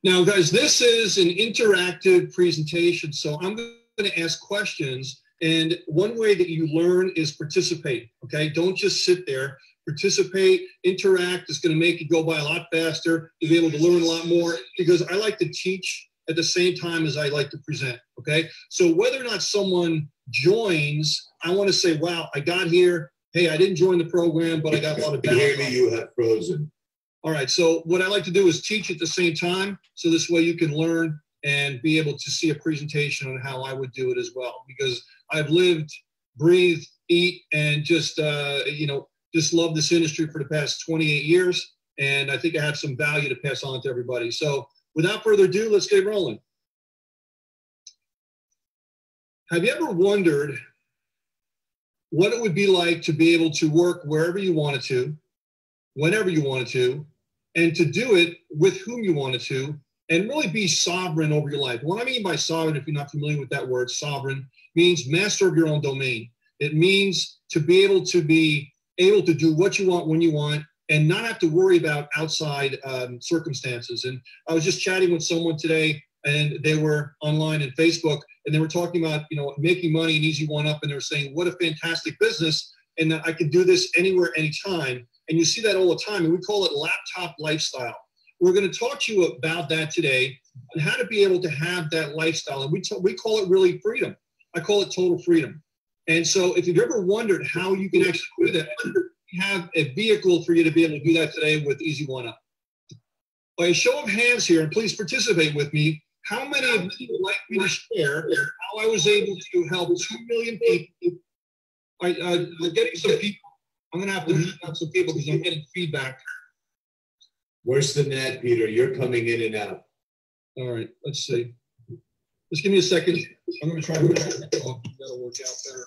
Now, guys, this is an interactive presentation, so I'm going to ask questions, and one way that you learn is participate, okay? Don't just sit there. Participate, interact. It's going to make you go by a lot faster. You'll be able to learn a lot more, because I like to teach at the same time as I like to present, okay? So whether or not someone joins, I want to say, wow, I got here. Hey, I didn't join the program, but I got a lot of value. Maybe you have frozen. All right, so what I like to do is teach at the same time, so this way you can learn and be able to see a presentation on how I would do it as well, because I've lived, breathed, eat, and just, just love this industry for the past 28 years, and I think I have some value to pass on to everybody. So without further ado, let's get rolling. Have you ever wondered what it would be like to be able to work wherever you wanted to, whenever you wanted to, and to do it with whom you wanted to, and really be sovereign over your life? What I mean by sovereign, if you're not familiar with that word, sovereign means master of your own domain. It means to be able to do what you want when you want, and not have to worry about outside circumstances. And I was just chatting with someone today, and they were online in Facebook, and they were talking about, making money and easy one up, and they were saying, what a fantastic business, and that I could do this anywhere, anytime. And you see that all the time, and we call it laptop lifestyle. We're going to talk to you about that today, and how to be able to have that lifestyle. And we call it really freedom. I call it total freedom. And so if you've ever wondered how you can actually do that, we have a vehicle for you to be able to do that today with Easy One Up. By a show of hands here, and please participate with me, how many of you would like me to share how I was able to help 2 million people? We're getting some people. I'm going to have to mute out some people because I'm getting feedback. Worse than that, Peter. You're coming in and out. All right, let's see. Just give me a second. I'm going to try to that'll work out better.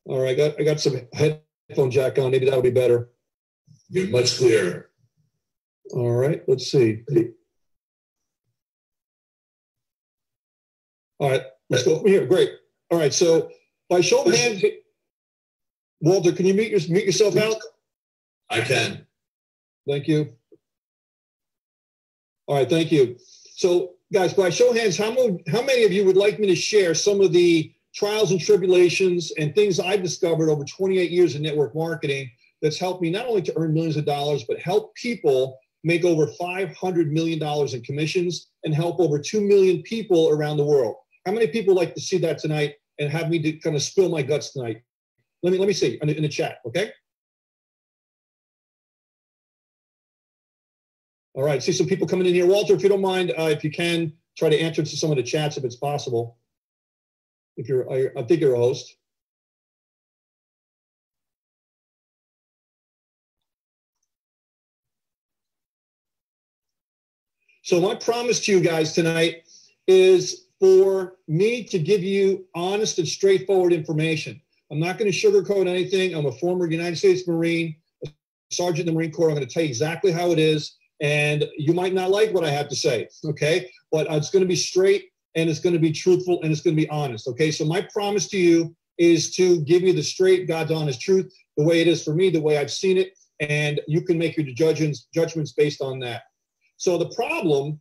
All right, I got some headphone jack on. Maybe that'll be better. You're much clearer. All right, let's see. All right, let's go from here. Great. All right, so by show of hands, Walter, can you mute yourself out? I can. Thank you. All right, thank you. So, guys, by show of hands, how many of you would like me to share some of the trials and tribulations and things I've discovered over 28 years in network marketing that's helped me not only to earn millions of dollars, but help people make over $500 million in commissions and help over 2 million people around the world? How many people like to see that tonight and have me to kind of spill my guts tonight? Let me see in the chat, okay? All right, see some people coming in here. Walter, if you don't mind, if you can, try to answer to some of the chats if it's possible. I think you're a host. So my promise to you guys tonight is for me to give you honest and straightforward information. I'm not going to sugarcoat anything. I'm a former United States Marine, a sergeant in the Marine Corps. I'm going to tell you exactly how it is. And you might not like what I have to say, okay? But it's going to be straight, and it's going to be truthful, and it's going to be honest, okay? So my promise to you is to give you the straight, God's honest truth, the way it is for me, the way I've seen it, and you can make your judgments based on that. So the problem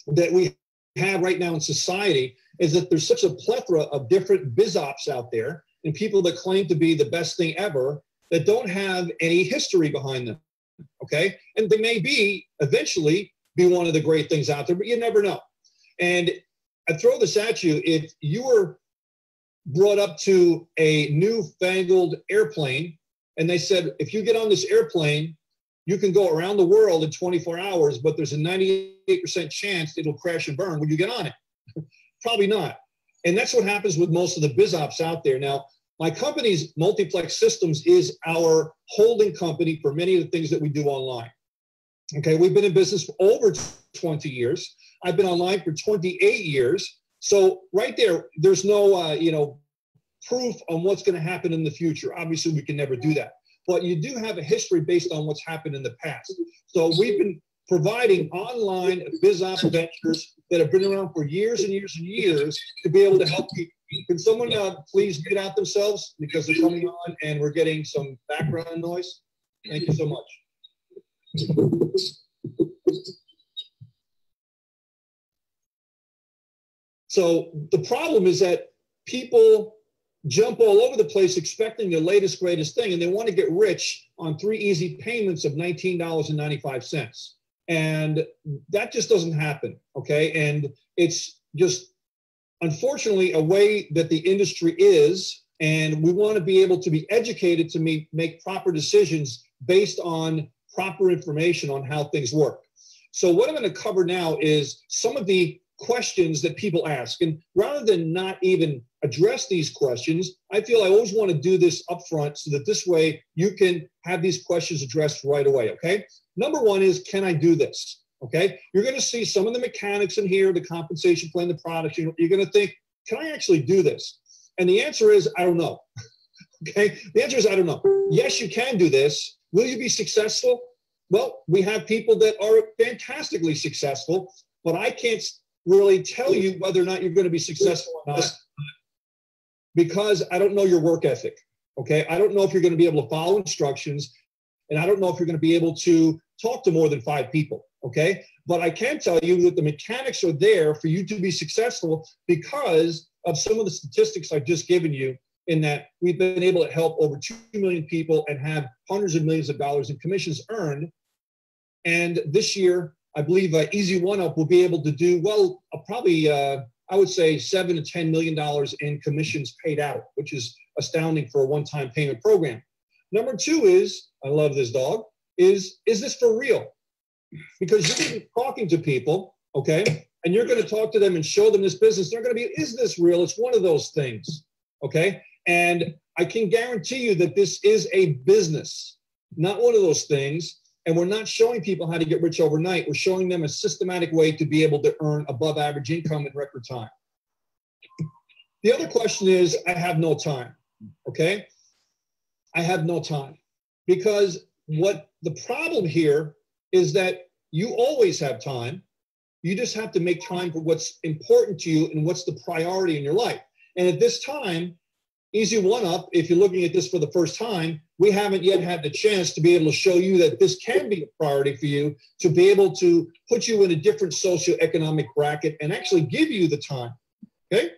that we have right now in society is that there's such a plethora of different biz ops out there and people that claim to be the best thing ever that don't have any history behind them, okay? And they may eventually be one of the great things out there, but you never know. And I throw this at you. If you were brought up to a newfangled airplane and they said, if you get on this airplane, you can go around the world in 24 hours, but there's a 98% chance it'll crash and burn. Would you get on it? Probably not. And that's what happens with most of the biz ops out there. Now, my company's Multiplex Systems is our holding company for many of the things that we do online. Okay, we've been in business for over 20 years. I've been online for 28 years. So right there, there's no, proof on what's going to happen in the future. Obviously, we can never do that. But you do have a history based on what's happened in the past. So we've been providing online biz ops ventures that have been around for years and years and years to be able to help Can someone please mute out themselves because they're coming on and we're getting some background noise? Thank you so much. So the problem is that people jump all over the place expecting the latest, greatest thing, and they want to get rich on 3 easy payments of $19.95. And that just doesn't happen, okay? And it's just, unfortunately, a way that the industry is, and we want to be able to be educated to make proper decisions based on proper information on how things work. So what I'm going to cover now is some of the questions that people ask. And rather than not even address these questions, I feel I always want to do this up front so that this way you can have these questions addressed right away, okay? Number one is, can I do this? Okay, you're going to see some of the mechanics in here, the compensation plan, the products. You're going to think, can I actually do this? And the answer is, I don't know. Okay, the answer is, I don't know. Yes, you can do this. Will you be successful? Well, we have people that are fantastically successful, but I can't really tell you whether or not you're going to be successful or not because I don't know your work ethic. Okay, I don't know if you're going to be able to follow instructions, and I don't know if you're going to be able to talk to more than 5 people. Okay, but I can tell you that the mechanics are there for you to be successful because of some of the statistics I've just given you, in that we've been able to help over 2 million people and have hundreds of millions of dollars in commissions earned. And this year, I believe Easy One Up will be able to do, well, probably, I would say $7 to $10 million in commissions paid out, which is astounding for a one-time payment program. Number 2 is, I love this dog, is this for real? Because you're going to be talking to people, okay, and you're going to talk to them and show them this business. They're going to be, is this real? It's one of those things, okay? And I can guarantee you that this is a business, not one of those things. And we're not showing people how to get rich overnight. We're showing them a systematic way to be able to earn above average income in record time. The other question is, I have no time, okay? I have no time. Because what the problem here is that you always have time. You just have to make time for what's important to you and what's the priority in your life. And at this time, Easy One Up, if you're looking at this for the first time, we haven't yet had the chance to be able to show you that this can be a priority for you, to be able to put you in a different socioeconomic bracket and actually give you the time, okay?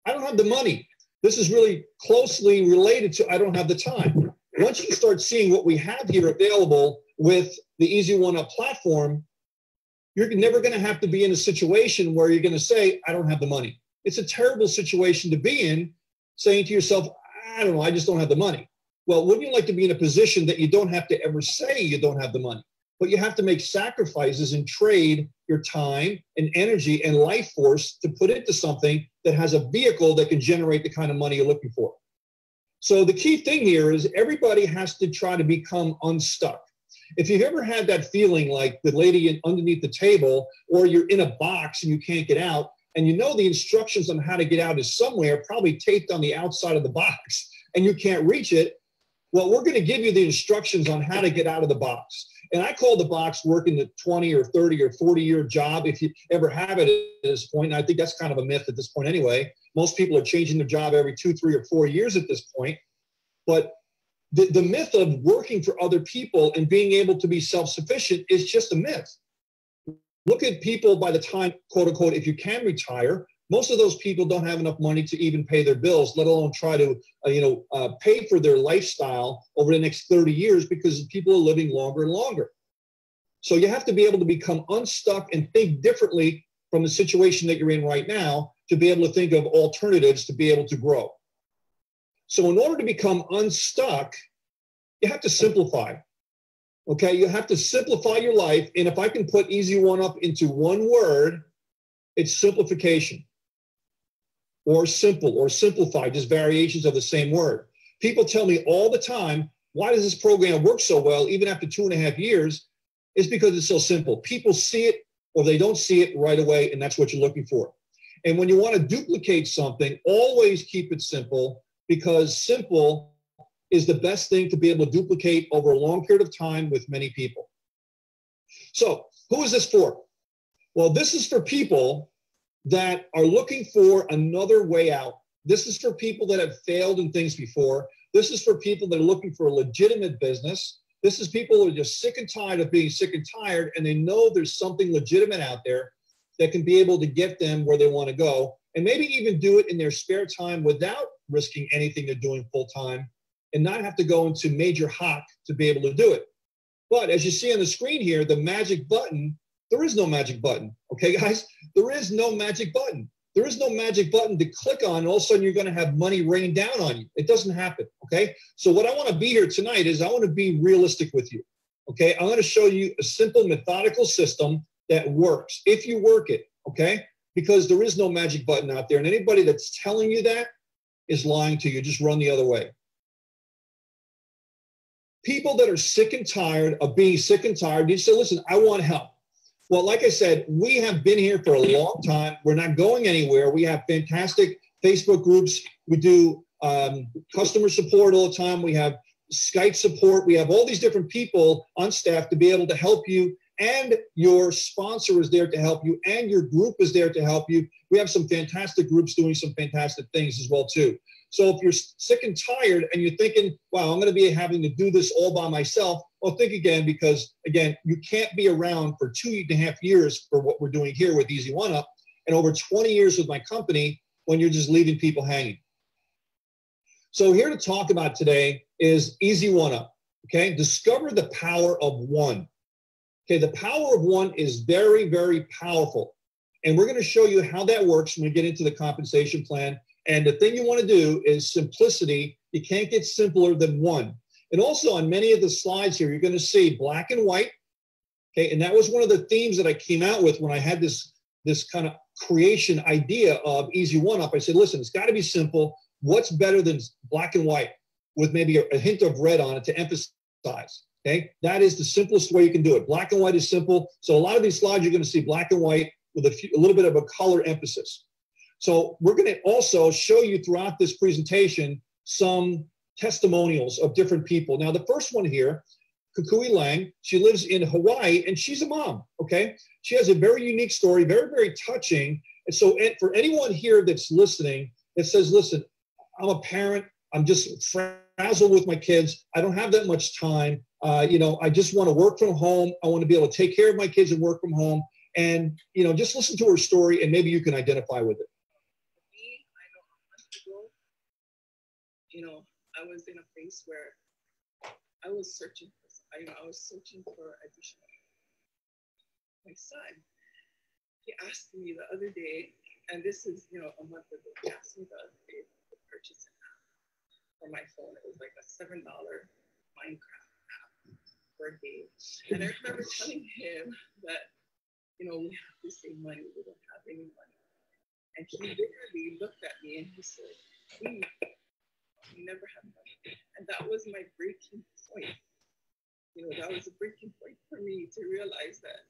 I don't have the money. This is really closely related to I don't have the time. Once you start seeing what we have here available with the Easy One Up platform, you're never going to have to be in a situation where you're going to say, I don't have the money. It's a terrible situation to be in, saying to yourself, I don't know, I just don't have the money. Well, wouldn't you like to be in a position that you don't have to ever say you don't have the money, but you have to make sacrifices and trade your time and energy and life force to put into something that has a vehicle that can generate the kind of money you're looking for? So the key thing here is everybody has to try to become unstuck. If you've ever had that feeling like the lady underneath the table, or you're in a box and you can't get out, and you know the instructions on how to get out is somewhere, probably taped on the outside of the box, and you can't reach it, well, we're going to give you the instructions on how to get out of the box. And I call the box working the 20 or 30 or 40-year job, if you ever have it at this point. And I think that's kind of a myth at this point anyway. Most people are changing their job every 2, 3, or 4 years at this point. But the myth of working for other people and being able to be self-sufficient is just a myth. Look at people by the time, quote unquote, if you can retire, most of those people don't have enough money to even pay their bills, let alone try to, pay for their lifestyle over the next 30 years, because people are living longer and longer. So you have to be able to become unstuck and think differently from the situation that you're in right now to be able to think of alternatives to be able to grow. So in order to become unstuck, you have to simplify. Okay, you have to simplify your life. And if I can put Easy One Up into one word, it's simplification, or simple, or simplify, just variations of the same word. People tell me all the time, why does this program work so well even after 2.5 years? It's because it's so simple. People see it or they don't see it right away, and that's what you're looking for. And when you want to duplicate something, always keep it simple, because simple is the best thing to be able to duplicate over a long period of time with many people. So who is this for? Well, this is for people that are looking for another way out. This is for people that have failed in things before. This is for people that are looking for a legitimate business. This is people who are just sick and tired of being sick and tired, and they know there's something legitimate out there that can be able to get them where they want to go, and maybe even do it in their spare time without risking anything they're doing full time, and not have to go into major hock to be able to do it. But as you see on the screen here, the magic button, there is no magic button. Okay, guys, there is no magic button. There is no magic button to click on, and all of a sudden you're going to have money rain down on you. It doesn't happen, okay? So what I want to be here tonight is I want to be realistic with you, okay? I'm going to show you a simple methodical system that works if you work it, okay? Because there is no magic button out there, and anybody that's telling you that is lying to you. Just run the other way. People that are sick and tired of being sick and tired, you say, listen, I want help. Well, like I said, we have been here for a long time. We're not going anywhere. We have fantastic Facebook groups. We do customer support all the time. We have Skype support. We have all these different people on staff to be able to help you, and your sponsor is there to help you, and your group is there to help you. We have some fantastic groups doing some fantastic things as well, too. So if you're sick and tired and you're thinking, wow, I'm going to be having to do this all by myself, well, think again, because, again, you can't be around for 2.5 years for what we're doing here with Easy One Up, and over 20 years with my company when you're just leaving people hanging. So here to talk about today is Easy One Up, okay? Discover the power of one. Okay, the power of one is very, very powerful. And we're going to show you how that works when we get into the compensation plan. And the thing you want to do is simplicity. You can't get simpler than one. And also on many of the slides here, you're going to see black and white. Okay, and that was one of the themes that I came out with when I had this kind of creation idea of Easy One Up. I said, listen, it's got to be simple. What's better than black and white with maybe a hint of red on it to emphasize? Okay, that is the simplest way you can do it. Black and white is simple. So a lot of these slides, you're going to see black and white with a little bit of a color emphasis. So we're going to also show you throughout this presentation some testimonials of different people. Now, the first one here, Kukui Lang, she lives in Hawaii, and she's a mom, okay? She has a very unique story, very, very touching. And so for anyone here that's listening that says, listen, I'm a parent, I'm just frazzled with my kids, I don't have that much time, I just want to work from home, I want to be able to take care of my kids and work from home, and, just listen to her story, and maybe you can identify with it. I was in a place where I was searching for additional. My son, he asked me the other day, and this is, a month ago, he asked me the other day to purchase an app for my phone. It was like a $7 Minecraft app for a day. And I remember telling him that, we have to save money. We don't have any money. And he literally looked at me and he said, we never have money. And that was my breaking point. That was a breaking point for me to realize that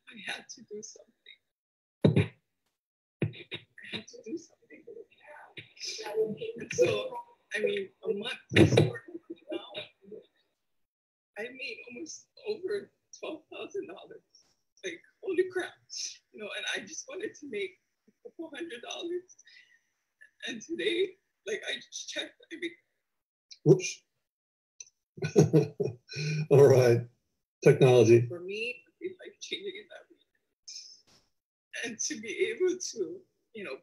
I had to do something. I had to do something. And so, a month now, I made almost over $12,000. Like, holy crap. And I just wanted to make a couple $100. And today, I just checked. Whoops. All right. Technology. For me, it's life-changing in that way. And to be able to,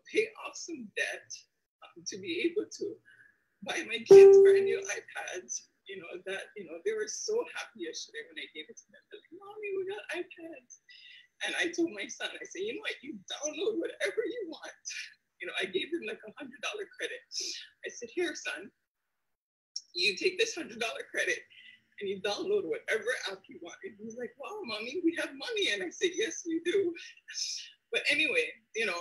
pay off some debt, to be able to buy my kids brand new iPads, they were so happy yesterday when I gave it to them. They're like, Mommy, we got iPads. And I told my son, I said, you download whatever you want. I gave him like $100 credit. I said, here, son, you take this $100 credit and you download whatever app you want. And he's like, wow, Mommy, we have money. And I said, yes, you do. But anyway, because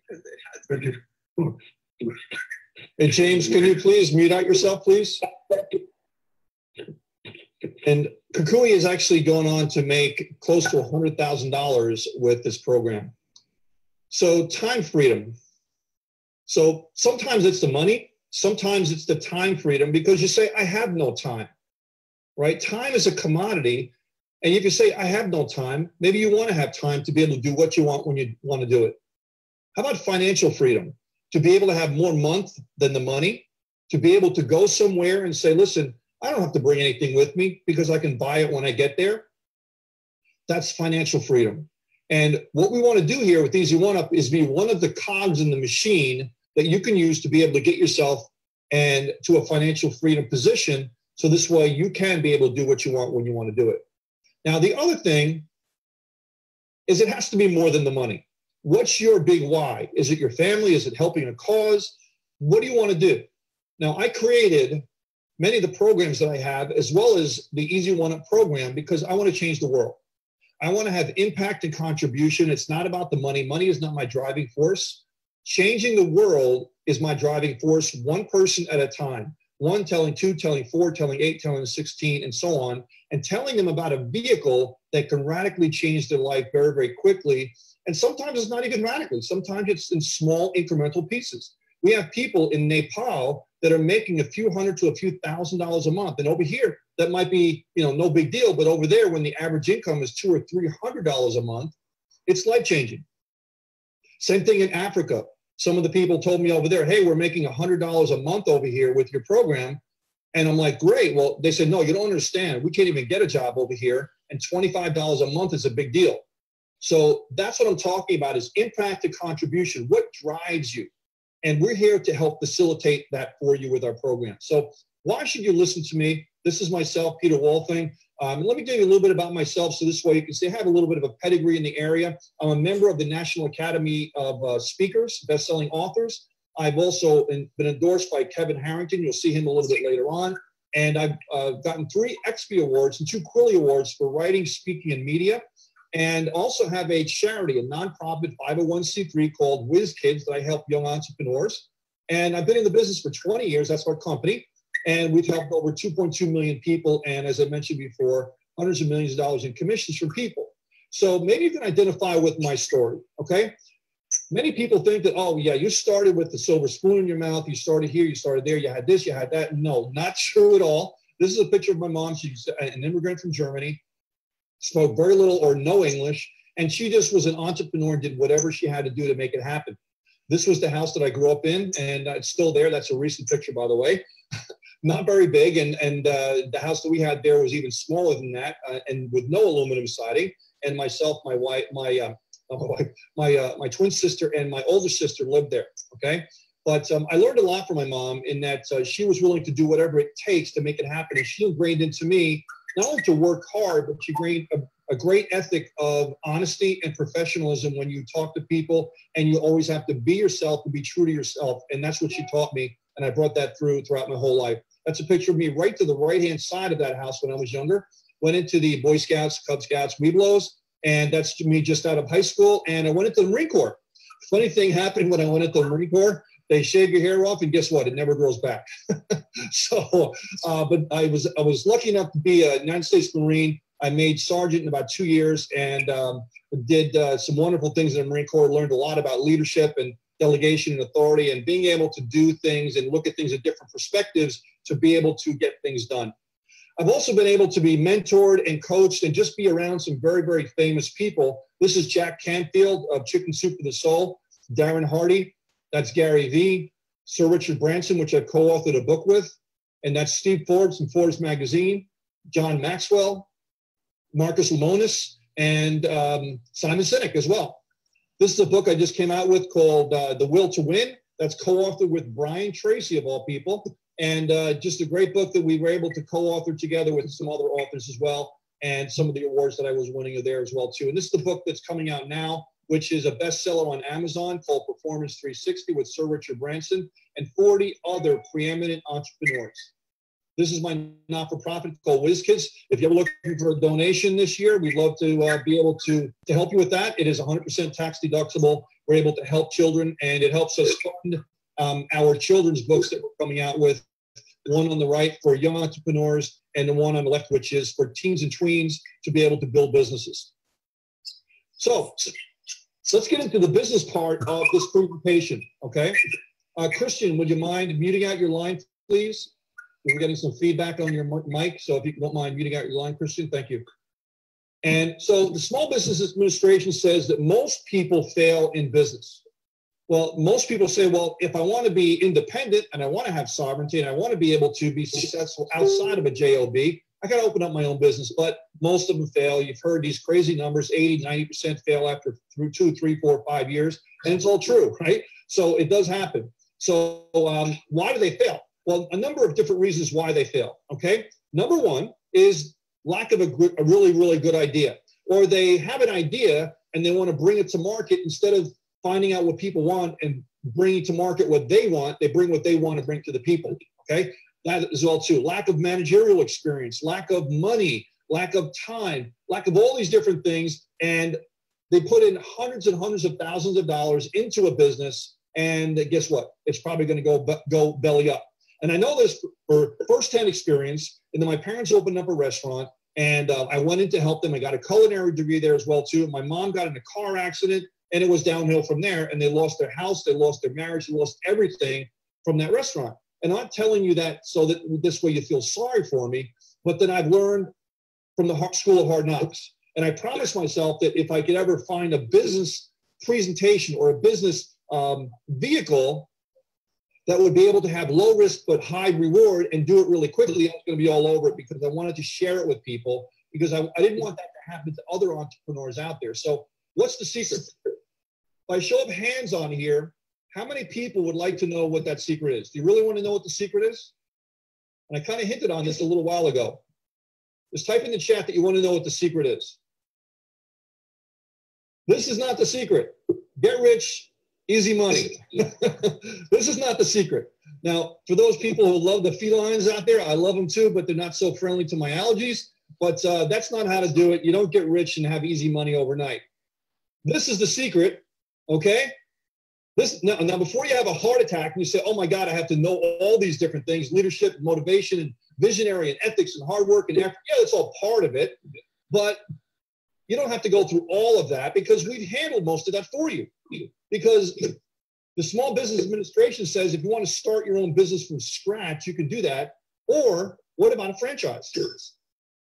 it has been. Hey, James, can you please mute out yourself, please? And Kukui is actually going on to make close to $100,000 with this program. So time freedom. So sometimes it's the money, sometimes it's the time freedom, because you say, I have no time, right? Time is a commodity. And if you say, I have no time, maybe you want to have time to be able to do what you want when you want to do it. How about financial freedom? To be able to have more month than the money, to be able to go somewhere and say, listen, I don't have to bring anything with me because I can buy it when I get there. That's financial freedom. And what we want to do here with Easy One Up is be one of the cogs in the machine that you can use to be able to get yourself and to a financial freedom position. So this way you can be able to do what you want when you want to do it. Now, the other thing is it has to be more than the money. What's your big why? Is it your family? Is it helping a cause? What do you want to do? Now, I created many of the programs that I have, as well as the Easy One Up program, because I want to change the world. I want to have impact and contribution. It's not about the money. Money is not my driving force. Changing the world is my driving force, one person at a time. One telling two, telling four, telling eight, telling 16, and so on, and telling them about a vehicle that can radically change their life very, very quickly. And sometimes it's not even radically. Sometimes it's in small incremental pieces. We have people in Nepal that are making a few hundred to a few $1,000s a month. And over here, that might be, no big deal. But over there, when the average income is $200 or $300 a month, it's life-changing. Same thing in Africa. Some of the people told me over there, hey, we're making $100 a month over here with your program. And I'm like, great. Well, they said, no, you don't understand. We can't even get a job over here. And $25 a month is a big deal. So that's what I'm talking about, is impact and contribution. What drives you? And we're here to help facilitate that for you with our program. So why should you listen to me? This is myself, Peter Wolfing. Let me tell you a little bit about myself, so this way you can see I have a little bit of a pedigree in the area. I'm a member of the National Academy of Speakers, best-selling authors. I've also been endorsed by Kevin Harrington. You'll see him a little bit later on. And I've gotten 3 XP Awards and 2 Quilly Awards for writing, speaking, and media. And also have a charity, a nonprofit 501c3 called Whiz Kids that I help young entrepreneurs. And I've been in the business for 20 years. That's our company. And we've helped over 2.2 million people. And as I mentioned before, hundreds of millions of dollars in commissions from people. So maybe you can identify with my story, okay? Many people think that, oh, yeah, you started with the silver spoon in your mouth. You started here, you started there, you had this, you had that. No, not true at all. This is a picture of my mom. She's an immigrant from Germany, spoke very little or no English, and she just was an entrepreneur and did whatever she had to do to make it happen. This was the house that I grew up in, and it's still there. That's a recent picture, by the way. Not very big, and the house that we had there was even smaller than that, and with no aluminum siding. And myself, my wife, my twin sister, and my older sister lived there. Okay, but I learned a lot from my mom in that she was willing to do whatever it takes to make it happen, and she ingrained into me not only to work hard, but she ingrained a great ethic of honesty and professionalism when you talk to people, and you always have to be yourself and be true to yourself. And that's what she taught me, and I brought that throughout my whole life. That's a picture of me right to the right-hand side of that house when I was younger. Went into the Boy Scouts, Cub Scouts, Webelos, and that's me just out of high school. And I went into the Marine Corps. Funny thing happened when I went into the Marine Corps. They shave your hair off, and guess what? It never grows back. But I was lucky enough to be a United States Marine. I made sergeant in about 2 years, and did some wonderful things in the Marine Corps. Learned a lot about leadership and delegation and authority, and being able to do things and look at things at different perspectives to be able to get things done. I've also been able to be mentored and coached and just be around some very, very famous people. This is Jack Canfield of Chicken Soup for the Soul, Darren Hardy, that's Gary Vee, Sir Richard Branson, which I've co-authored a book with, and that's Steve Forbes from Forbes Magazine, John Maxwell, Marcus Lemonis, and Simon Sinek as well. This is a book I just came out with called The Will to Win. That's co-authored with Brian Tracy, of all people. And just a great book that we were able to co-author together with some other authors as well, and some of the awards that I was winning are there as well too. And this is the book that's coming out now, which is a bestseller on Amazon called Performance 360 with Sir Richard Branson and 40 other preeminent entrepreneurs. This is my not-for-profit called Whiz Kids. If you're looking for a donation this year, we'd love to be able to help you with that. It is 100% tax deductible. We're able to help children, and it helps us fund our children's books that we're coming out with. One on the right for young entrepreneurs, and the one on the left, which is for teens and tweens to be able to build businesses. So let's get into the business part of this presentation, okay? Christian, would you mind muting out your line, please? We're getting some feedback on your mic, so if you don't mind muting out your line, Christian, thank you. And so the Small Business Administration says that most people fail in business. Well, most people say, well, if I want to be independent and I want to have sovereignty and I want to be able to be successful outside of a JOB, I got to open up my own business. But most of them fail. You've heard these crazy numbers, 80, 90% fail after 2, 3, 4, 5 years. And it's all true, right? So it does happen. So why do they fail? Well, a number of different reasons why they fail, okay? Number one is lack of a really, really good idea. Or they have an idea and they want to bring it to market instead of finding out what people want and bringing to market what they want. They bring what they want to bring to the people, okay? That is all too. Lack of managerial experience, lack of money, lack of time, lack of all these different things. And they put in hundreds and hundreds of thousands of dollars into a business. And guess what? It's probably going to go belly up. And I know this for firsthand experience. And then my parents opened up a restaurant and I went in to help them. I got a culinary degree there as well too. My mom got in a car accident and it was downhill from there. And they lost their house, they lost their marriage, they lost everything from that restaurant. And I'm not telling you that so that this way you feel sorry for me, but then I've learned from the School of Hard Knocks. And I promised myself that if I could ever find a business presentation or a business vehicle that would be able to have low risk but high reward and do it really quickly, I was going to be all over it because I wanted to share it with people because I didn't want that to happen to other entrepreneurs out there. So what's the secret? If I show up hands on here, how many people would like to know what that secret is? Do you really want to know what the secret is? And I kind of hinted on this a little while ago. Just type in the chat that you want to know what the secret is. This is not the secret. Get rich, easy money. This is not the secret. Now, for those people who love the felines out there, I love them too, but they're not so friendly to my allergies. But that's not how to do it. You don't get rich and have easy money overnight. This is the secret, okay? Now, before you have a heart attack and you say, oh my God, I have to know all these different things, leadership, motivation, and visionary, and ethics, and hard work, and effort. Yeah, that's all part of it. But you don't have to go through all of that because we've handled most of that for you. Because the Small Business Administration says if you want to start your own business from scratch, you can do that. Or what about a franchise?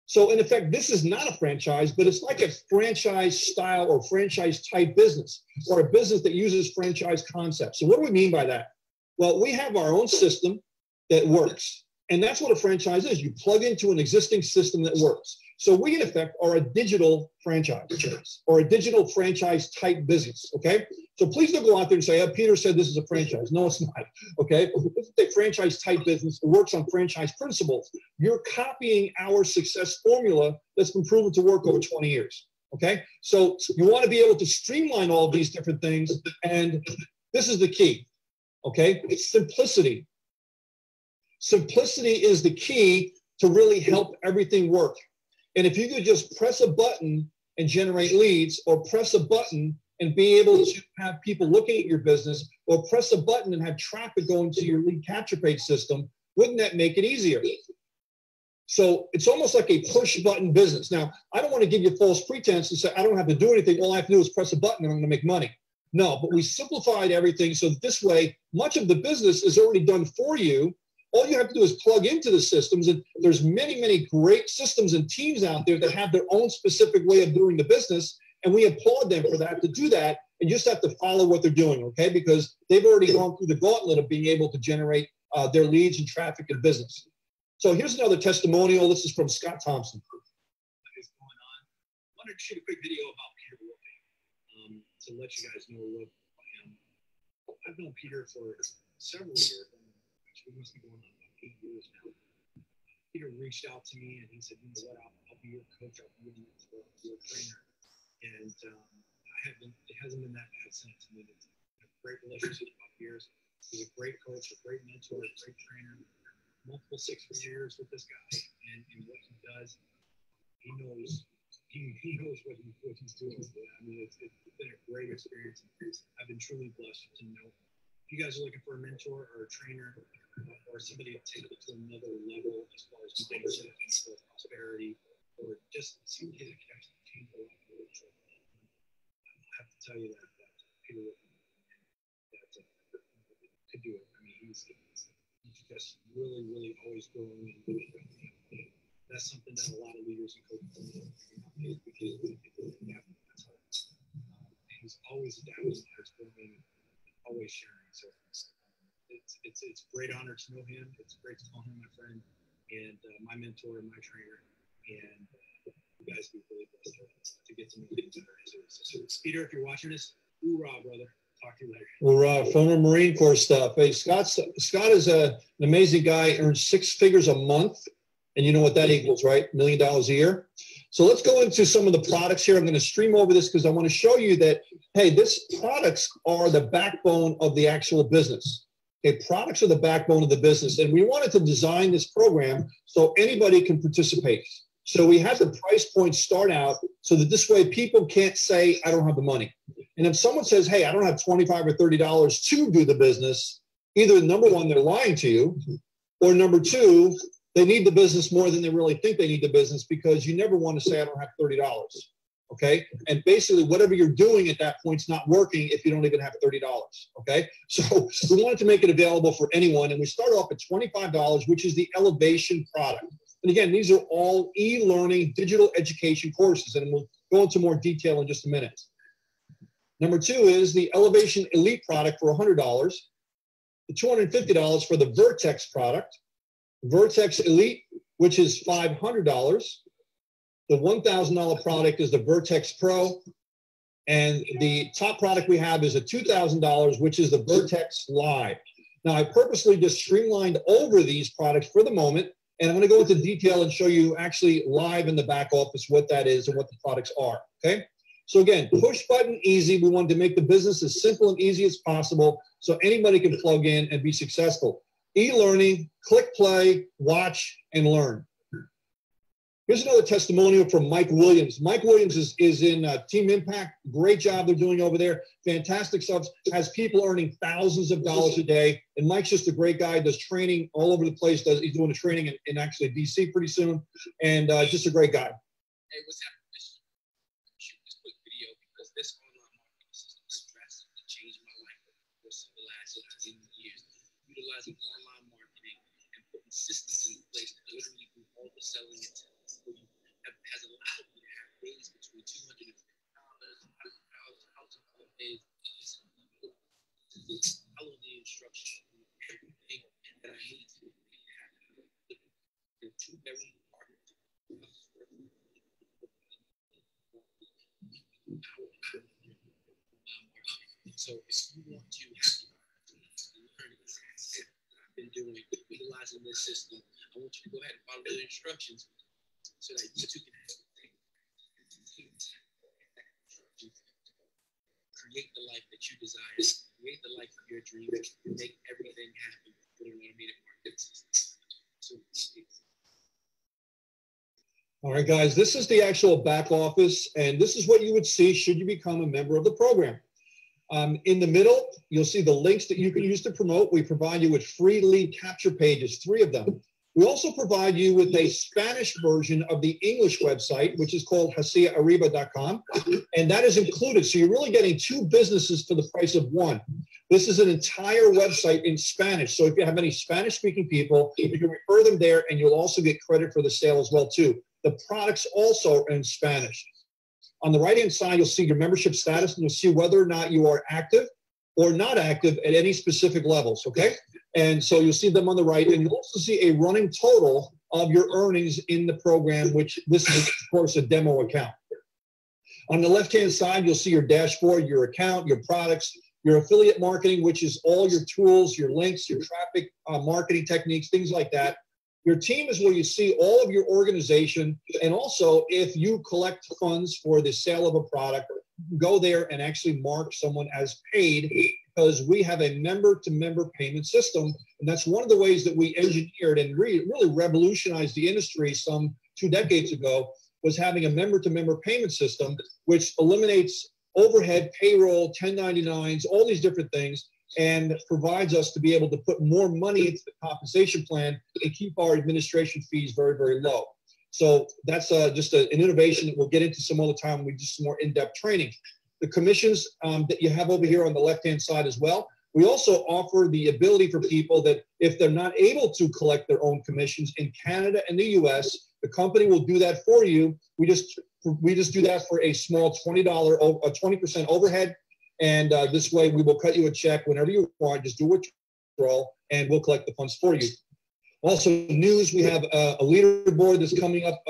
So in effect, this is not a franchise, but it's like a franchise style or franchise type business or a business that uses franchise concepts. So what do we mean by that? Well, we have our own system that works. And that's what a franchise is. You plug into an existing system that works. So we, in effect, are a digital franchise or a digital franchise type business, okay? So please don't go out there and say, oh, Peter said this is a franchise. No, it's not, okay? This is a franchise type business that works on franchise principles. You're copying our success formula that's been proven to work over 20 years, okay? So you want to be able to streamline all of these different things, and this is the key, okay? It's simplicity. Simplicity is the key to really help everything work. And if you could just press a button and generate leads, or press a button and be able to have people looking at your business, or press a button and have traffic going to your lead capture page system, wouldn't that make it easier? So it's almost like a push button business. Now, I don't want to give you false pretense and say, I don't have to do anything. All I have to do is press a button and I'm going to make money. No, but we simplified everything so that this way, much of the business is already done for you. All you have to do is plug into the systems, and there's many, many great systems and teams out there that have their own specific way of doing the business, and we applaud them for that, to do that, and you just have to follow what they're doing, okay? Because they've already gone through the gauntlet of being able to generate their leads and traffic and business. So here's another testimonial. This is from Scott Thompson. What is going on? I wanted to shoot a quick video about Peter Wilkie to let you guys know a little bit about him. I've known Peter for several years. It must be going on about 8 years now. Peter reached out to me and he said, you know what, I'll be your coach, I'll be your mentor, I'll be your trainer. And it hasn't been that bad since. I mean, it's a great relationship about years. He's a great coach, a great mentor, a great trainer. Multiple 6-figure years with this guy, and what he does, he knows what he's doing. I mean, it's been a great experience. I've been truly blessed to know. If you guys are looking for a mentor or a trainer or somebody to take it to another level as far as mindset and prosperity, or just somebody that can actually change the life of the children, I have to tell you that Peter could do it. I mean, he's just really, really always growing and doing it. that's something that a lot of leaders and coaches don't do. He's always adapting, always growing, always sharing. So it's a great honor to know him. It's great to call him my friend and my mentor and my trainer. And you guys be really blessed to get to know him better. So Peter, if you're watching this, hoorah, brother. Talk to you later. We're former Marine Corps stuff. Hey, Scott is an amazing guy, earns 6 figures a month. And you know what that equals, right? $1 million a year. So let's go into some of the products here. I'm going to stream over this because I want to show you that, hey, this products are the backbone of the actual business. Okay, products are the backbone of the business. And we wanted to design this program so anybody can participate. So we had the price point start out so that this way people can't say, I don't have the money. And if someone says, hey, I don't have $25 or $30 to do the business, either number one, they're lying to you, or number two, they need the business more than they really think they need the business, because you never want to say, I don't have $30. Okay. And basically whatever you're doing at that point is not working if you don't even have $30. Okay. So we wanted to make it available for anyone. And we start off at $25, which is the Elevation product. And again, these are all e-learning digital education courses. And we'll go into more detail in just a minute. Number two is the Elevation Elite product for $100. The $250 for the Vertex product. Vertex Elite, which is $500. The $1,000 product is the Vertex Pro. And the top product we have is a $2,000, which is the Vertex Live. Now, I purposely just streamlined over these products for the moment, and I'm going to go into detail and show you actually live in the back office what that is and what the products are, okay? So again, push button easy. We wanted to make the business as simple and easy as possible so anybody can plug in and be successful. E-learning, click play, watch, and learn. Here's another testimonial from Mike Williams. Mike Williams is in Team Impact. Great job they're doing over there. Fantastic stuff. Has people earning thousands of dollars a day. And Mike's just a great guy. Does training all over the place. He's doing a training in actually DC pretty soon. And just a great guy. Hey, what's happening? Shoot this quick video because this online marketing system has drastically changed my life over the last 15 years. Utilizing online marketing and putting systems in place to literally do all the selling and has allowed me to have days between $250 and $1,000 days. Follow the instructions, everything that I need to have. They're two very important. So if you want to have learn I've been doing, utilizing this system, I want you to go ahead and follow the instructions so that you too can have create the life that you desire, create the life of your dreams, and make everything happen with an automated marketing system. So, all right, guys, this is the actual back office, and this is what you would see should you become a member of the program. In the middle, you'll see the links that you can use to promote. We provide you with free lead capture pages, 3 of them. We also provide you with a Spanish version of the English website, which is called haciaarriba.com, and that is included. So you're really getting 2 businesses for the price of 1. This is an entire website in Spanish. So if you have any Spanish-speaking people, you can refer them there, and you'll also get credit for the sale as well, too. The products also are in Spanish. On the right-hand side, you'll see your membership status, and you'll see whether or not you are active or not active at any specific levels, okay? And so you'll see them on the right, and you'll also see a running total of your earnings in the program, which this is, of course, a demo account. On the left-hand side, you'll see your dashboard, your account, your products, your affiliate marketing, which is all your tools, your links, your traffic marketing techniques, things like that. Your team is where you see all of your organization. And also, if you collect funds for the sale of a product, go there and actually mark someone as paid, because we have a member-to-member payment system. And that's one of the ways that we engineered and really revolutionized the industry some 2 decades ago, was having a member-to-member payment system, which eliminates overhead, payroll, 1099s, all these different things, and provides us to be able to put more money into the compensation plan and keep our administration fees very, very low. So that's just an innovation that we'll get into some other time when we do some more in-depth training. The commissions that you have over here on the left-hand side as well. We also offer the ability for people that if they're not able to collect their own commissions in Canada and the US, The company will do that for you. We just do that for a small $20% overhead. And this way we will cut you a check whenever you want. Just do withdrawal and we'll collect the funds for you. Also news, we have a leaderboard that's coming up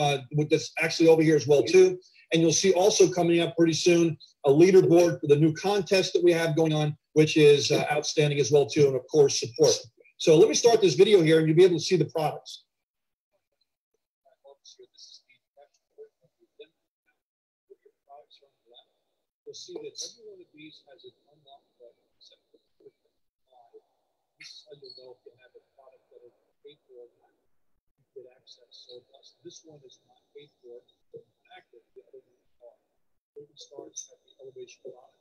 that's actually over here as well too. And you'll see also coming up pretty soon a leaderboard for the new contest that we have going on, which is outstanding as well too. And of course, support. So let me start this video here and you'll be able to see the products. You'll see that every one of these has an unlock button. This is how you'll know if you have a product that is paid for or not. You get access. So this one is not paid for, but active. The other ones are. It starts at the elevation product.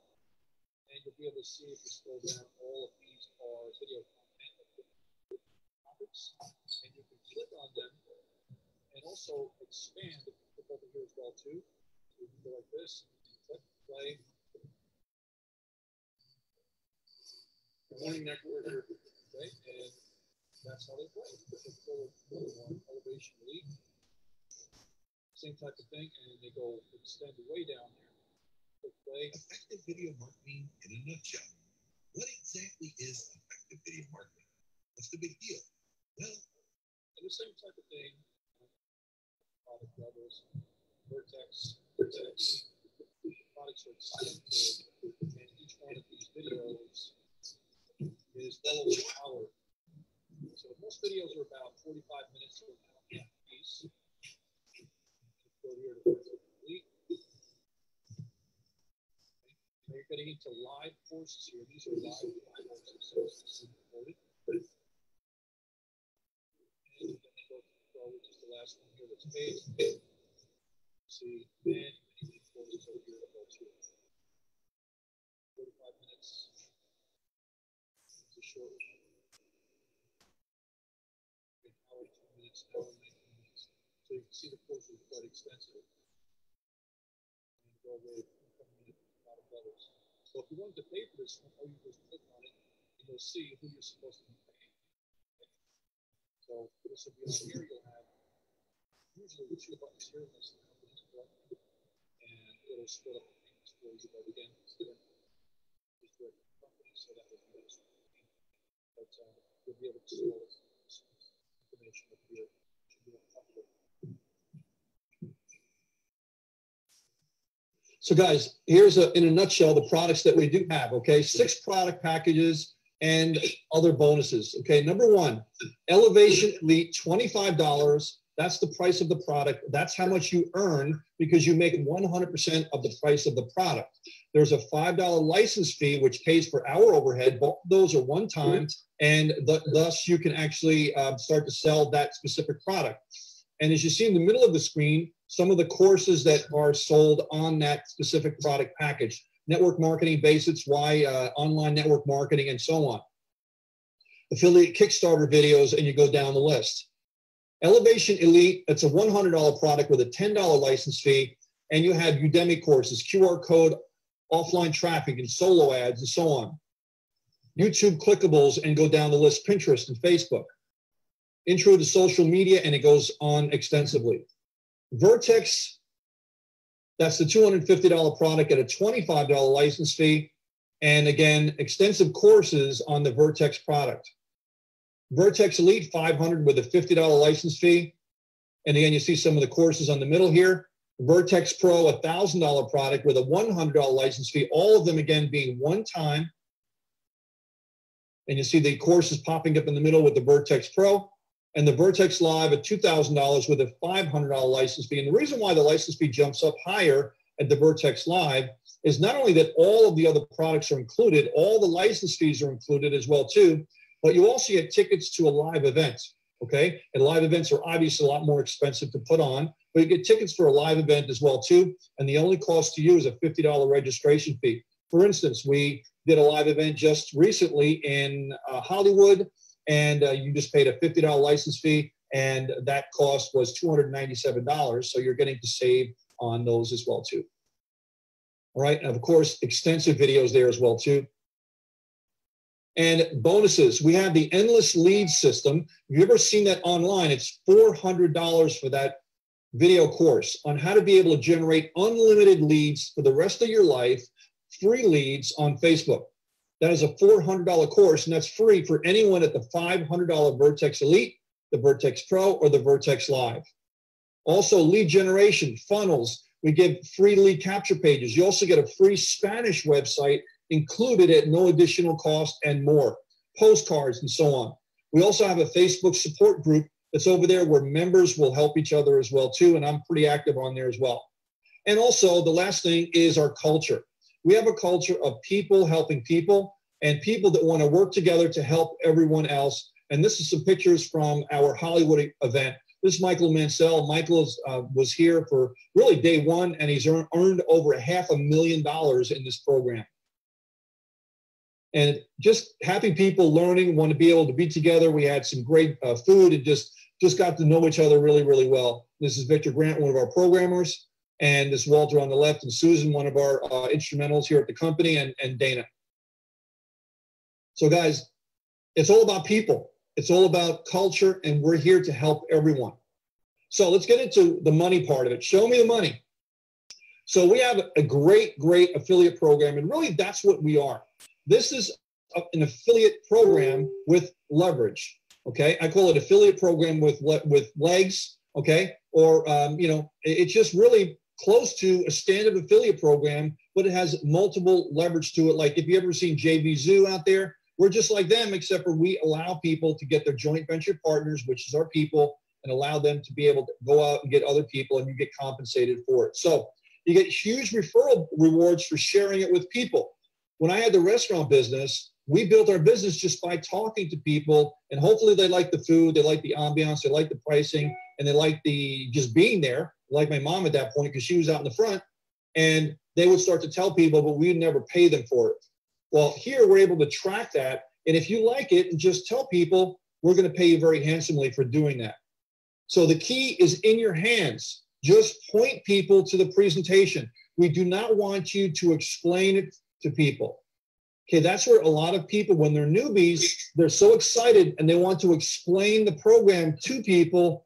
And you'll be able to see if you scroll down, all of these are video content of different topics. And you can click on them and also expand if you click over here as well too. So you can go like this. Play. Morning network, okay, and that's how they play. Elevation lead, same type of thing, and they go extend way down there. Click play. Effective video marketing in a nutshell. What exactly is effective video marketing? What's the big deal? Well, and the same type of thing. Product levels, vertex. Products are expensive, and each one of these videos is over an hour. So most videos are about 45 minutes to an hour piece. Go here to complete. Now you're getting into live courses here. These are live courses, so it's recorded. And you're going to go to Pro, which is the last one here that's paid. See, then courses over here about 45 minutes. It's a short one. An hour, 2 minutes, an hour, 19 minutes. So you can see the course is quite extensive. And go over a lot of levels. So if you wanted to pay for this one, all you just click on it and you'll see who you're supposed to be paying. Okay. So this will be on here. You'll have usually 2 buttons here unless the company's correct. And it'll split up the payments for you, but again, it's different. It's direct to the company, so that would be this. But you'll be able to see all this information up here. Should be on top of it. So guys, here's in a nutshell the products that we do have, okay? 6 product packages and other bonuses, okay? Number 1, Elevation Elite, $25. That's the price of the product. That's how much you earn because you make 100% of the price of the product. There's a $5 license fee, which pays for our overhead. Both of those are one time, and thus you can actually start to sell that specific product. And as you see in the middle of the screen, some of the courses that are sold on that specific product package. Network marketing basics, why online network marketing, and so on. Affiliate Kickstarter videos, and you go down the list. Elevation Elite, it's a $100 product with a $10 license fee, and you have Udemy courses, QR code, offline traffic, and solo ads, and so on. YouTube clickables, and go down the list, Pinterest and Facebook. Intro to social media, and it goes on extensively. Vertex, that's the $250 product at a $25 license fee, and again, extensive courses on the Vertex product. Vertex Elite, $500 with a $50 license fee. And again, you see some of the courses on the middle here. Vertex Pro, a $1,000 product with a $100 license fee. All of them, again, being one time. And you see the courses popping up in the middle with the Vertex Pro. And the Vertex Live at $2,000 with a $500 license fee. And the reason why the license fee jumps up higher at the Vertex Live is not only that all of the other products are included, all the license fees are included as well, too. But you also get tickets to a live event, okay? And live events are obviously a lot more expensive to put on, but you get tickets for a live event as well too. And the only cost to you is a $50 registration fee. For instance, we did a live event just recently in Hollywood, and you just paid a $50 license fee, and that cost was $297. So you're getting to save on those as well too. All right, and of course, extensive videos there as well too. And bonuses, we have the endless lead system. If you've ever seen that online, it's $400 for that video course on how to be able to generate unlimited leads for the rest of your life, free leads on Facebook. That is a $400 course, and that's free for anyone at the $500 Vertex Elite, the Vertex Pro, or the Vertex Live. Also, lead generation, funnels. We give free lead capture pages. You also get a free Spanish website included at no additional cost and more. Postcards and so on. We also have a Facebook support group that's over there where members will help each other as well too, and I'm pretty active on there as well. And also, the last thing is our culture. We have a culture of people helping people and people that want to work together to help everyone else. And this is some pictures from our Hollywood event. This is Michael Mansell. Michael was here for really day one, and he's earned over $500,000 in this program. And just happy people learning, want to be able to be together. We had some great food and just got to know each other really, really well. This is Victor Grant, one of our programmers, and this is Walter on the left, and Susan, one of our instrumentals here at the company, and Dana. So guys, it's all about people. It's all about culture, and we're here to help everyone. So let's get into the money part of it. Show me the money. So we have a great, great affiliate program, and really that's what we are. This is an affiliate program with leverage, okay? I call it affiliate program with legs, okay? Or, you know, it's just really close to a standard affiliate program, but it has multiple leverage to it. Like if you ever seen JV Zoo out there, we're just like them, except for we allow people to get their joint venture partners, which is our people, and allow them to be able to go out and get other people, and you get compensated for it. So you get huge referral rewards for sharing it with people. When I had the restaurant business, we built our business just by talking to people, and hopefully they like the food, they like the ambiance, they like the pricing, and they like the just being there, like my mom at that point, because she was out in the front, and they would start to tell people, but we'd never pay them for it. Well, here we're able to track that, and if you like it, and just tell people, we're going to pay you very handsomely for doing that. So the key is in your hands. Just point people to the presentation. We do not want you to explain it to people. Okay, that's where a lot of people, when they're newbies, they're so excited and they want to explain the program to people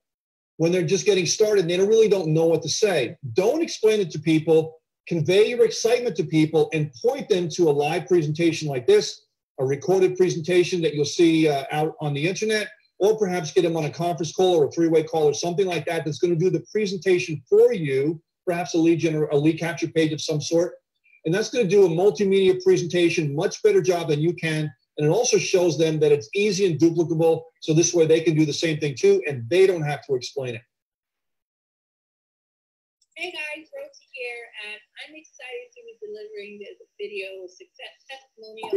when they're just getting started and they really don't know what to say. Don't explain it to people. Convey your excitement to people and point them to a live presentation like this, a recorded presentation that you'll see out on the internet, or perhaps get them on a conference call or a three-way call or something like that that's going to do the presentation for you, perhaps a lead capture page of some sort. And that's going to do a multimedia presentation, much better job than you can. And it also shows them that it's easy and duplicable. So this way they can do the same thing too, and they don't have to explain it. Hey guys, Rosie here, and I'm excited to be delivering this video success testimonial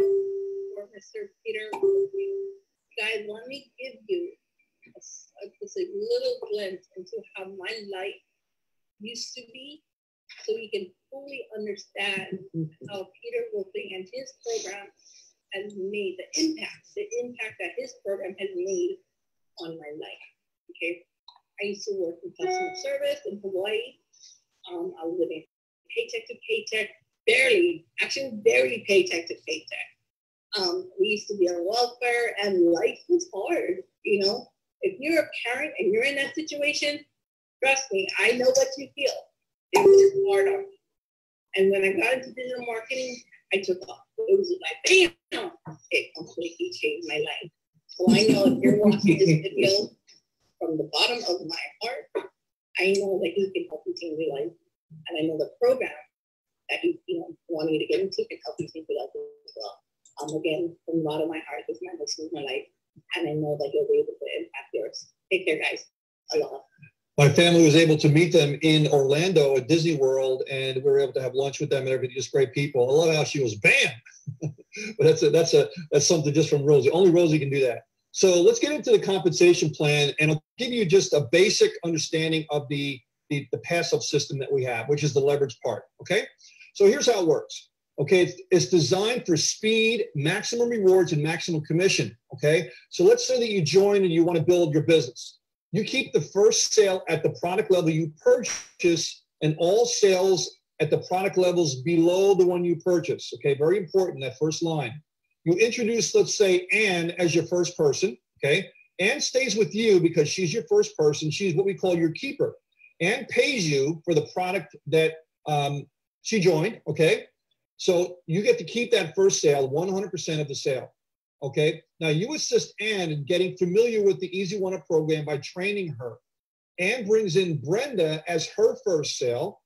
for Mr. Peter. Guys, let me give you just a little glimpse into how my life used to be, so you can fully understand how Peter Wolfing and his program has made the impact that his program has made on my life. Okay, I used to work in customer service in Hawaii. I was living paycheck to paycheck, barely paycheck to paycheck. We used to be on welfare, and life was hard. You know, if you're a parent and you're in that situation, trust me, I know what you feel. It was hard on me. And when I got into digital marketing, I took off. It was like, bam, it completely changed my life. So I know if you're watching this video from the bottom of my heart, I know that he can help you change your life. And I know the program that he wanted you to get into can help you change your life as well. Again, from the bottom of my heart, this man has changed my life. And I know that you'll be able to impact yours. Take care, guys. Aloha. My family was able to meet them in Orlando at Disney World, and we were able to have lunch with them and everything. Just great people. I love how she was bam. But that's something just from Rosie. Only Rosie can do that. So let's get into the compensation plan, and I'll give you just a basic understanding of the PASSUP system that we have, which is the leverage part. Okay. So here's how it works. Okay, it's designed for speed, maximum rewards, and maximum commission. Okay, so let's say that you join and you want to build your business. You keep the first sale at the product level you purchase, and all sales at the product levels below the one you purchase. Okay, very important, that first line. You introduce, let's say, Anne as your first person. Okay, Anne stays with you because she's your first person. She's what we call your keeper. Ann pays you for the product that she joined, okay? So you get to keep that first sale, 100% of the sale, okay? Now you assist Ann in getting familiar with the Easy One Up program by training her. Ann brings in Brenda as her first sale.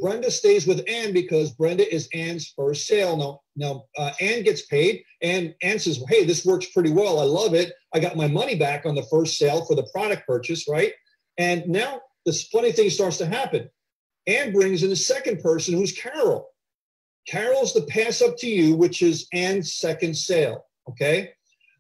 Brenda stays with Ann because Brenda is Ann's first sale. Now Ann gets paid, and Ann says, well, hey, this works pretty well. I love it. I got my money back on the first sale for the product purchase, right? And now this funny thing starts to happen. Ann brings in the second person, who's Carol. Carol's the pass up to you, which is Ann's second sale, okay?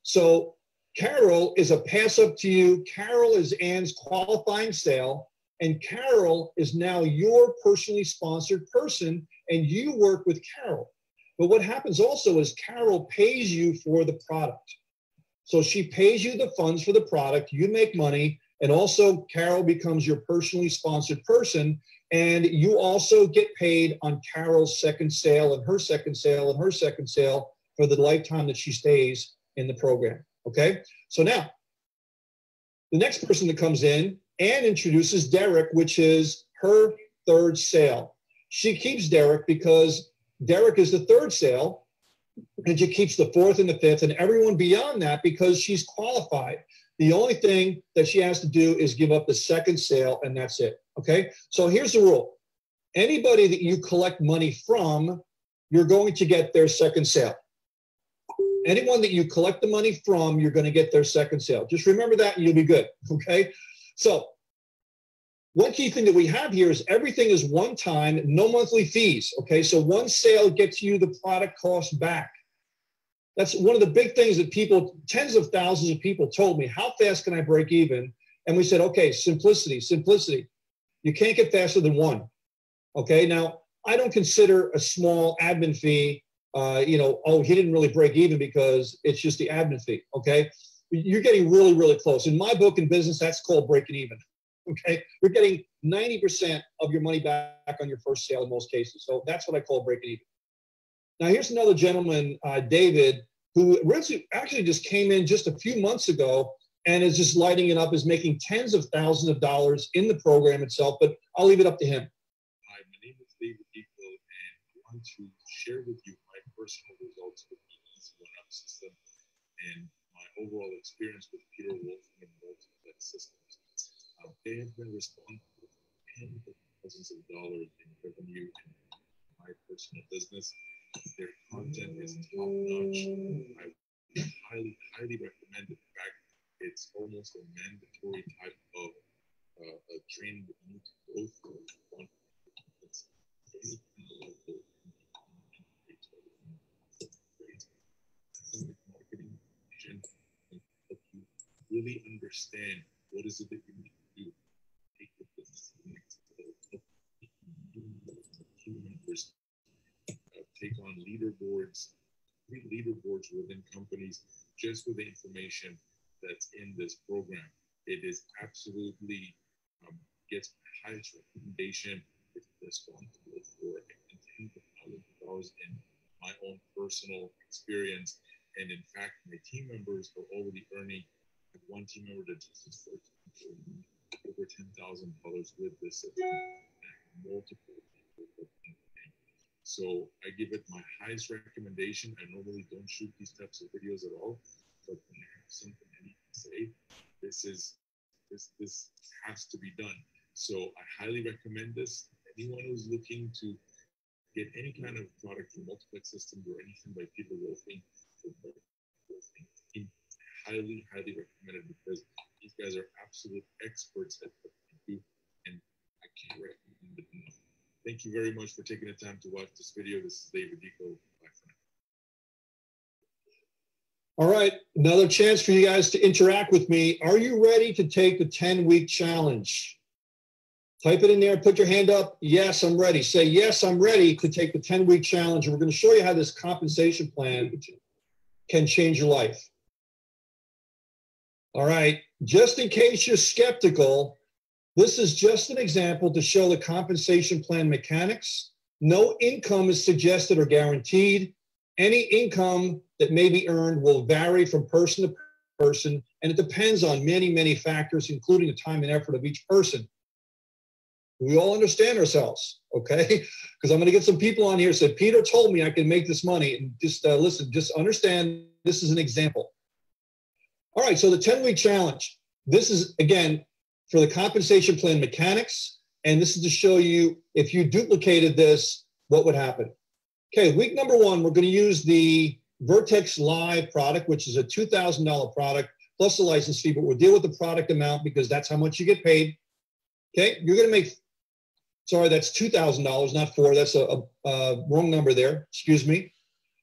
So Carol is a pass up to you. Carol is Ann's qualifying sale, and Carol is now your personally sponsored person, and you work with Carol. But what happens also is Carol pays you for the product. So she pays you the funds for the product, you make money, and also Carol becomes your personally sponsored person, and you also get paid on Carol's second sale and her second sale and her second sale for the lifetime that she stays in the program, okay? So now, the next person that comes in, Ann introduces Derek, which is her third sale. She keeps Derek because Derek is the third sale, and she keeps the fourth and the fifth and everyone beyond that because she's qualified. The only thing that she has to do is give up the second sale, and that's it, okay? So here's the rule. Anybody that you collect money from, you're going to get their second sale. Anyone that you collect the money from, you're going to get their second sale. Just remember that and you'll be good, okay? So one key thing that we have here is everything is one time, no monthly fees, okay? So one sale gets you the product cost back. That's one of the big things that people, tens of thousands of people told me, how fast can I break even? And we said, okay, simplicity. You can't get faster than one, okay? Now, I don't consider a small admin fee, oh, he didn't really break even because it's just the admin fee, okay? You're getting really, really close. In my book in business, that's called breaking even, okay? You're getting 90% of your money back on your first sale in most cases. So that's what I call breaking even. Now, here's another gentleman, David, who actually just came in just a few months ago and is just lighting it up, is making tens of thousands of dollars in the program itself, but I'll leave it up to him. Hi, my name is David Dico, and I want to share with you my personal results with the Easy One Up system and my overall experience with Peter Wolfing and multi-plex systems. They have been responsible for tens of thousands of dollars in revenue in my personal business. Their content is top-notch. I would highly recommend it. In fact, it's almost a mandatory type of training that you need to go through. It's marketing vision and help you really understand what is it that you need to do to take the business to the next level. Team members take on leaderboards within companies just with the information that's in this program. It is absolutely gets my highest recommendation. It's responsible for tens of thousands of dollars in my own personal experience. And in fact, my team members are already earning, one team member that just is over $10,000 with this system. Multiple people. So I give it my highest recommendation. I normally don't shoot these types of videos at all, but when I have something I need to say, this has to be done. So I highly recommend this. Anyone who's looking to get any kind of product from multiplex systems or anything by Peter Wolfing, I highly recommend it because these guys are absolute experts at what they do, and I can't recommend it enough. Thank you very much for taking the time to watch this video. This is David Dico. Bye for now. All right, another chance for you guys to interact with me. Are you ready to take the 10-week challenge? Type it in there, put your hand up. Yes, I'm ready. Say, yes, I'm ready to take the 10-week challenge. And we're going to show you how this compensation plan can change your life. All right, just in case you're skeptical, this is just an example to show the compensation plan mechanics. No income is suggested or guaranteed. Any income that may be earned will vary from person to person, and it depends on many, many factors, including the time and effort of each person. We all understand ourselves, okay? Because I'm going to get some people on here who said, Peter told me I can make this money. And just listen, just understand this is an example. All right, so the 10-week challenge. This is, again, for the compensation plan mechanics. And this is to show you if you duplicated this, what would happen. Okay, week number 1, we're going to use the Vertex Live product, which is a $2,000 product plus the license fee, but we'll deal with the product amount because that's how much you get paid. Okay, you're going to make, sorry, that's $2,000, not $4,000. That's a wrong number there. Excuse me.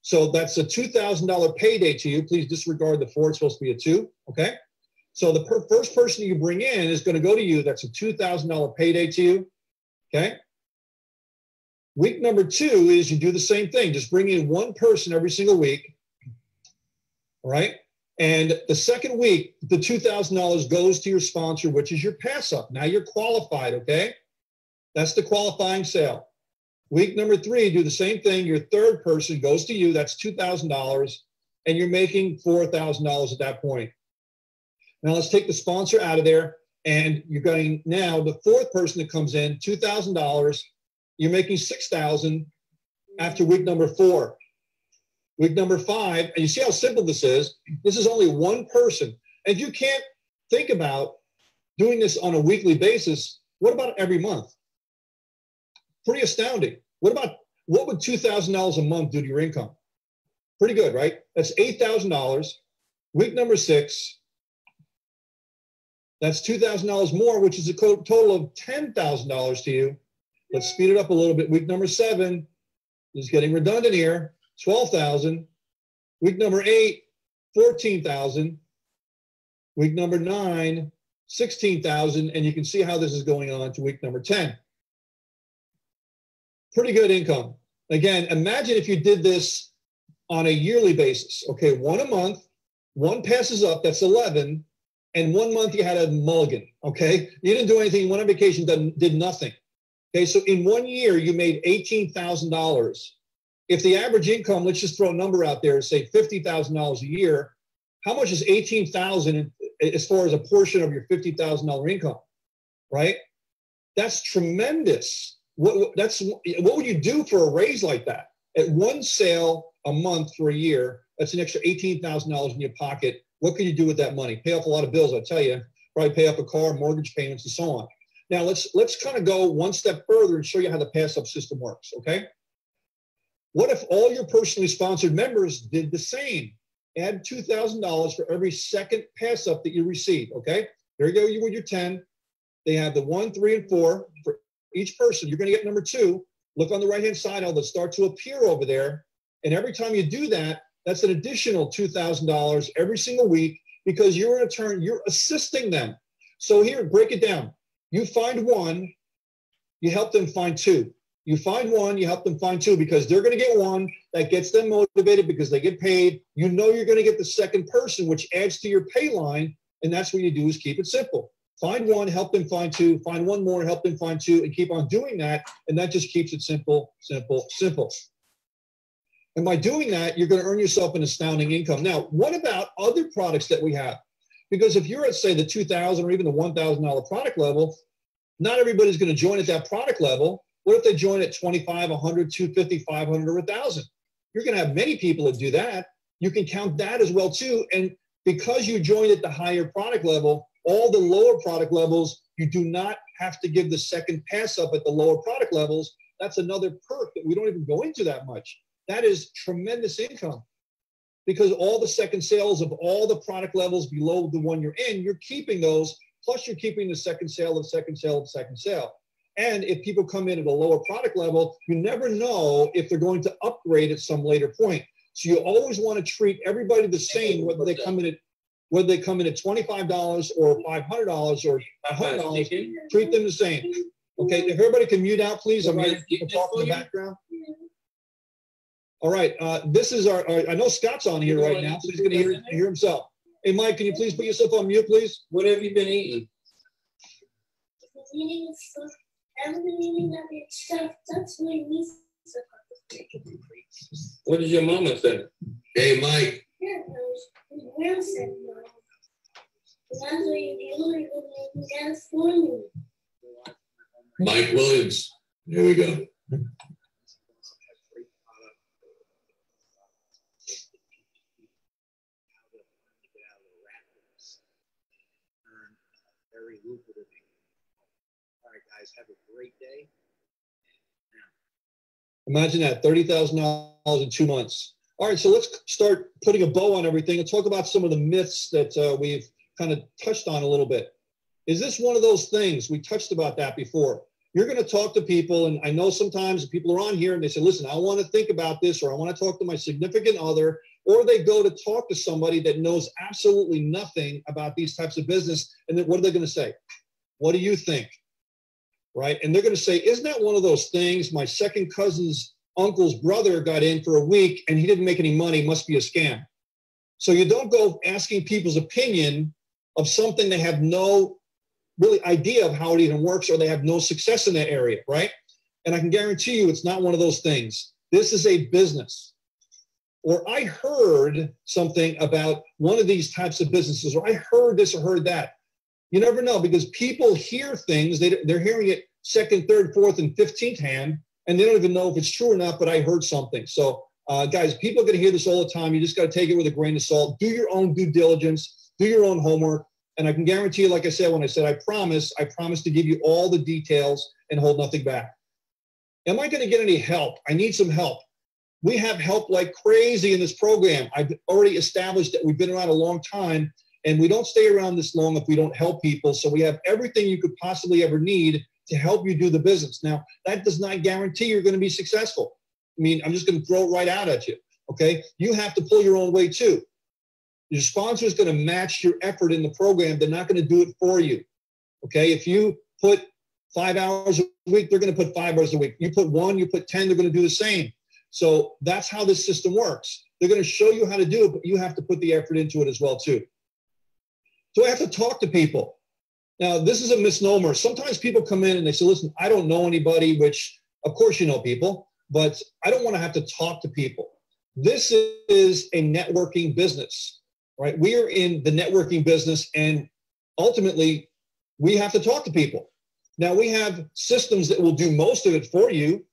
So that's a $2,000 payday to you. Please disregard the 4. It's supposed to be a 2. Okay. So the first person you bring in is going to go to you. That's a $2,000 payday to you. Okay. Week number 2 is you do the same thing. Just bring in one person every single week. All right. And the second week, the $2,000 goes to your sponsor, which is your PASSUP. Now you're qualified. Okay. That's the qualifying sale. Week number 3, do the same thing. Your third person goes to you. That's $2,000. And you're making $4,000 at that point. Now let's take the sponsor out of there. And you're getting now the fourth person that comes in, $2,000. You're making $6,000 after week number 4. Week number 5, and you see how simple this is. This is only one person. And if you can't think about doing this on a weekly basis, what about every month? Pretty astounding. What would $2,000 a month do to your income? Pretty good, right? That's $8,000. Week number 6, that's $2,000 more, which is a total of $10,000 to you. Let's speed it up a little bit. Week number 7 is getting redundant here. $12,000. Week number 8, $14,000. Week number 9, $16,000. And you can see how this is going on to week number 10. Pretty good income. Again, imagine if you did this on a yearly basis. Okay, 1 a month, 1 passes up, that's 11. And 1 month you had a mulligan. Okay, you didn't do anything. You went on vacation, did nothing. Okay, so in 1 year you made $18,000. If the average income, let's just throw a number out there, say $50,000 a year, how much is $18,000 as far as a portion of your $50,000 income, right? That's tremendous. What would you do for a raise like that? At 1 sale a month for a year, that's an extra $18,000 in your pocket. What can you do with that money? Pay off a lot of bills, I tell you. Probably pay off a car, mortgage payments, and so on. Now let's kind of go one step further and show you how the PASSUP system works. Okay. What if all your personally sponsored members did the same? Add $2,000 for every second PASSUP that you receive. Okay. There you go. You with your 10. They have the 1, 3, and 4 for each person. You're going to get number 2. Look on the right-hand side, how they'll start to appear over there. And every time you do that, that's an additional $2,000 every single week because you're you're assisting them. So here, break it down. You find 1, you help them find 2. You find 1, you help them find 2 because they're going to get 1 that gets them motivated because they get paid. You know you're going to get the second person, which adds to your pay line. And that's what you do is keep it simple. Find 1, help them find 2, find 1 more, help them find 2, and keep on doing that. And that just keeps it simple, simple, simple. And by doing that, you're going to earn yourself an astounding income. Now, what about other products that we have? Because if you're at, say, the $2,000 or even the $1,000 product level, not everybody's going to join at that product level. What if they join at 25, 100, 250, 500, or 1,000? You're going to have many people that do that. You can count that as well, too. And because you joined at the higher product level, all the lower product levels, you do not have to give the second PASSUP at the lower product levels. That's another perk that we don't even go into that much. That is tremendous income because all the second sales of all the product levels below the one you're in, you're keeping those, plus you're keeping the second sale of second sale of second sale. And if people come in at a lower product level, you never know if they're going to upgrade at some later point. So you always want to treat everybody the same, whether they come in at $25 or $500 or $100, treat them the same. Okay, if everybody can mute out, please. I'm hearing people talk in the background. All right, this is our I know Scott's on here right now, so he's going to hear himself. Hey, Mike, can you please put yourself on mute, please? What have you been eating? I've been eating that stuff. That's my niece. What did your mama say? Hey, Mike. Yeah, Will said no. That's what you do. That's for me. Mike Williams. Here we go. Very lucrative. All right, guys, have a great day. Imagine that, $30,000 in 2 months. All right, so let's start putting a bow on everything and talk about some of the myths that we've kind of touched on a little bit. Is this one of those things? We touched about that before. You're going to talk to people, and I know sometimes people are on here and they say, listen, I want to think about this, or I want to talk to my significant other, or they go to talk to somebody that knows absolutely nothing about these types of business, and then what are they going to say? What do you think? Right? And they're going to say, isn't that one of those things? My second cousin's uncle's brother got in for a week and he didn't make any money, must be a scam. So you don't go asking people's opinion of something they have no really idea of how it even works, or they have no success in that area, right? And I can guarantee you it's not one of those things. This is a business. Or I heard something about one of these types of businesses, or I heard this or heard that. You never know, because people hear things, they're hearing it second, third, fourth, and 15th hand, and they don't even know if it's true or not, but I heard something. So guys, people are going to hear this all the time. You just got to take it with a grain of salt. Do your own due diligence, do your own homework. And I can guarantee you, like I said, when I said I promise to give you all the details and hold nothing back. Am I going to get any help? I need some help. We have help like crazy in this program. I've already established that we've been around a long time, and we don't stay around this long if we don't help people. So we have everything you could possibly ever need to help you do the business. Now, that does not guarantee you're going to be successful. I mean, I'm just going to throw it right out at you, okay? You have to pull your own weight too. Your sponsor is going to match your effort in the program. They're not going to do it for you, okay? If you put 5 hours a week, they're going to put 5 hours a week. You put 1, you put 10, they're going to do the same. So that's how this system works. They're going to show you how to do it, but you have to put the effort into it as well too. So I have to talk to people. Now, this is a misnomer. Sometimes people come in and they say, listen, I don't know anybody, which of course you know people, but I don't want to have to talk to people. This is a networking business. Right? We are in the networking business, and ultimately we have to talk to people. Now, we have systems that will do most of it for you.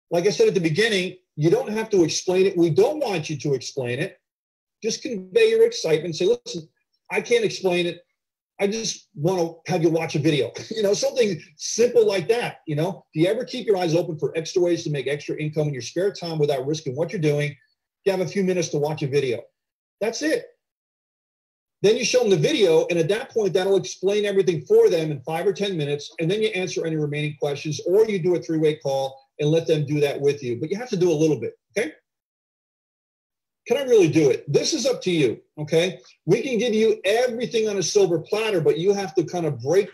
Like I said at the beginning, you don't have to explain it. We don't want you to explain it. Just convey your excitement. Say, listen, I can't explain it. I just want to have you watch a video. You know, something simple like that. You know, do you ever keep your eyes open for extra ways to make extra income in your spare time without risking what you're doing? You have a few minutes to watch a video. That's it. Then you show them the video, and at that point, that'll explain everything for them in 5 or 10 minutes, and then you answer any remaining questions, or you do a 3-way call and let them do that with you. But you have to do a little bit, okay? Can I really do it? This is up to you, okay? We can give you everything on a silver platter, but you have to kind of break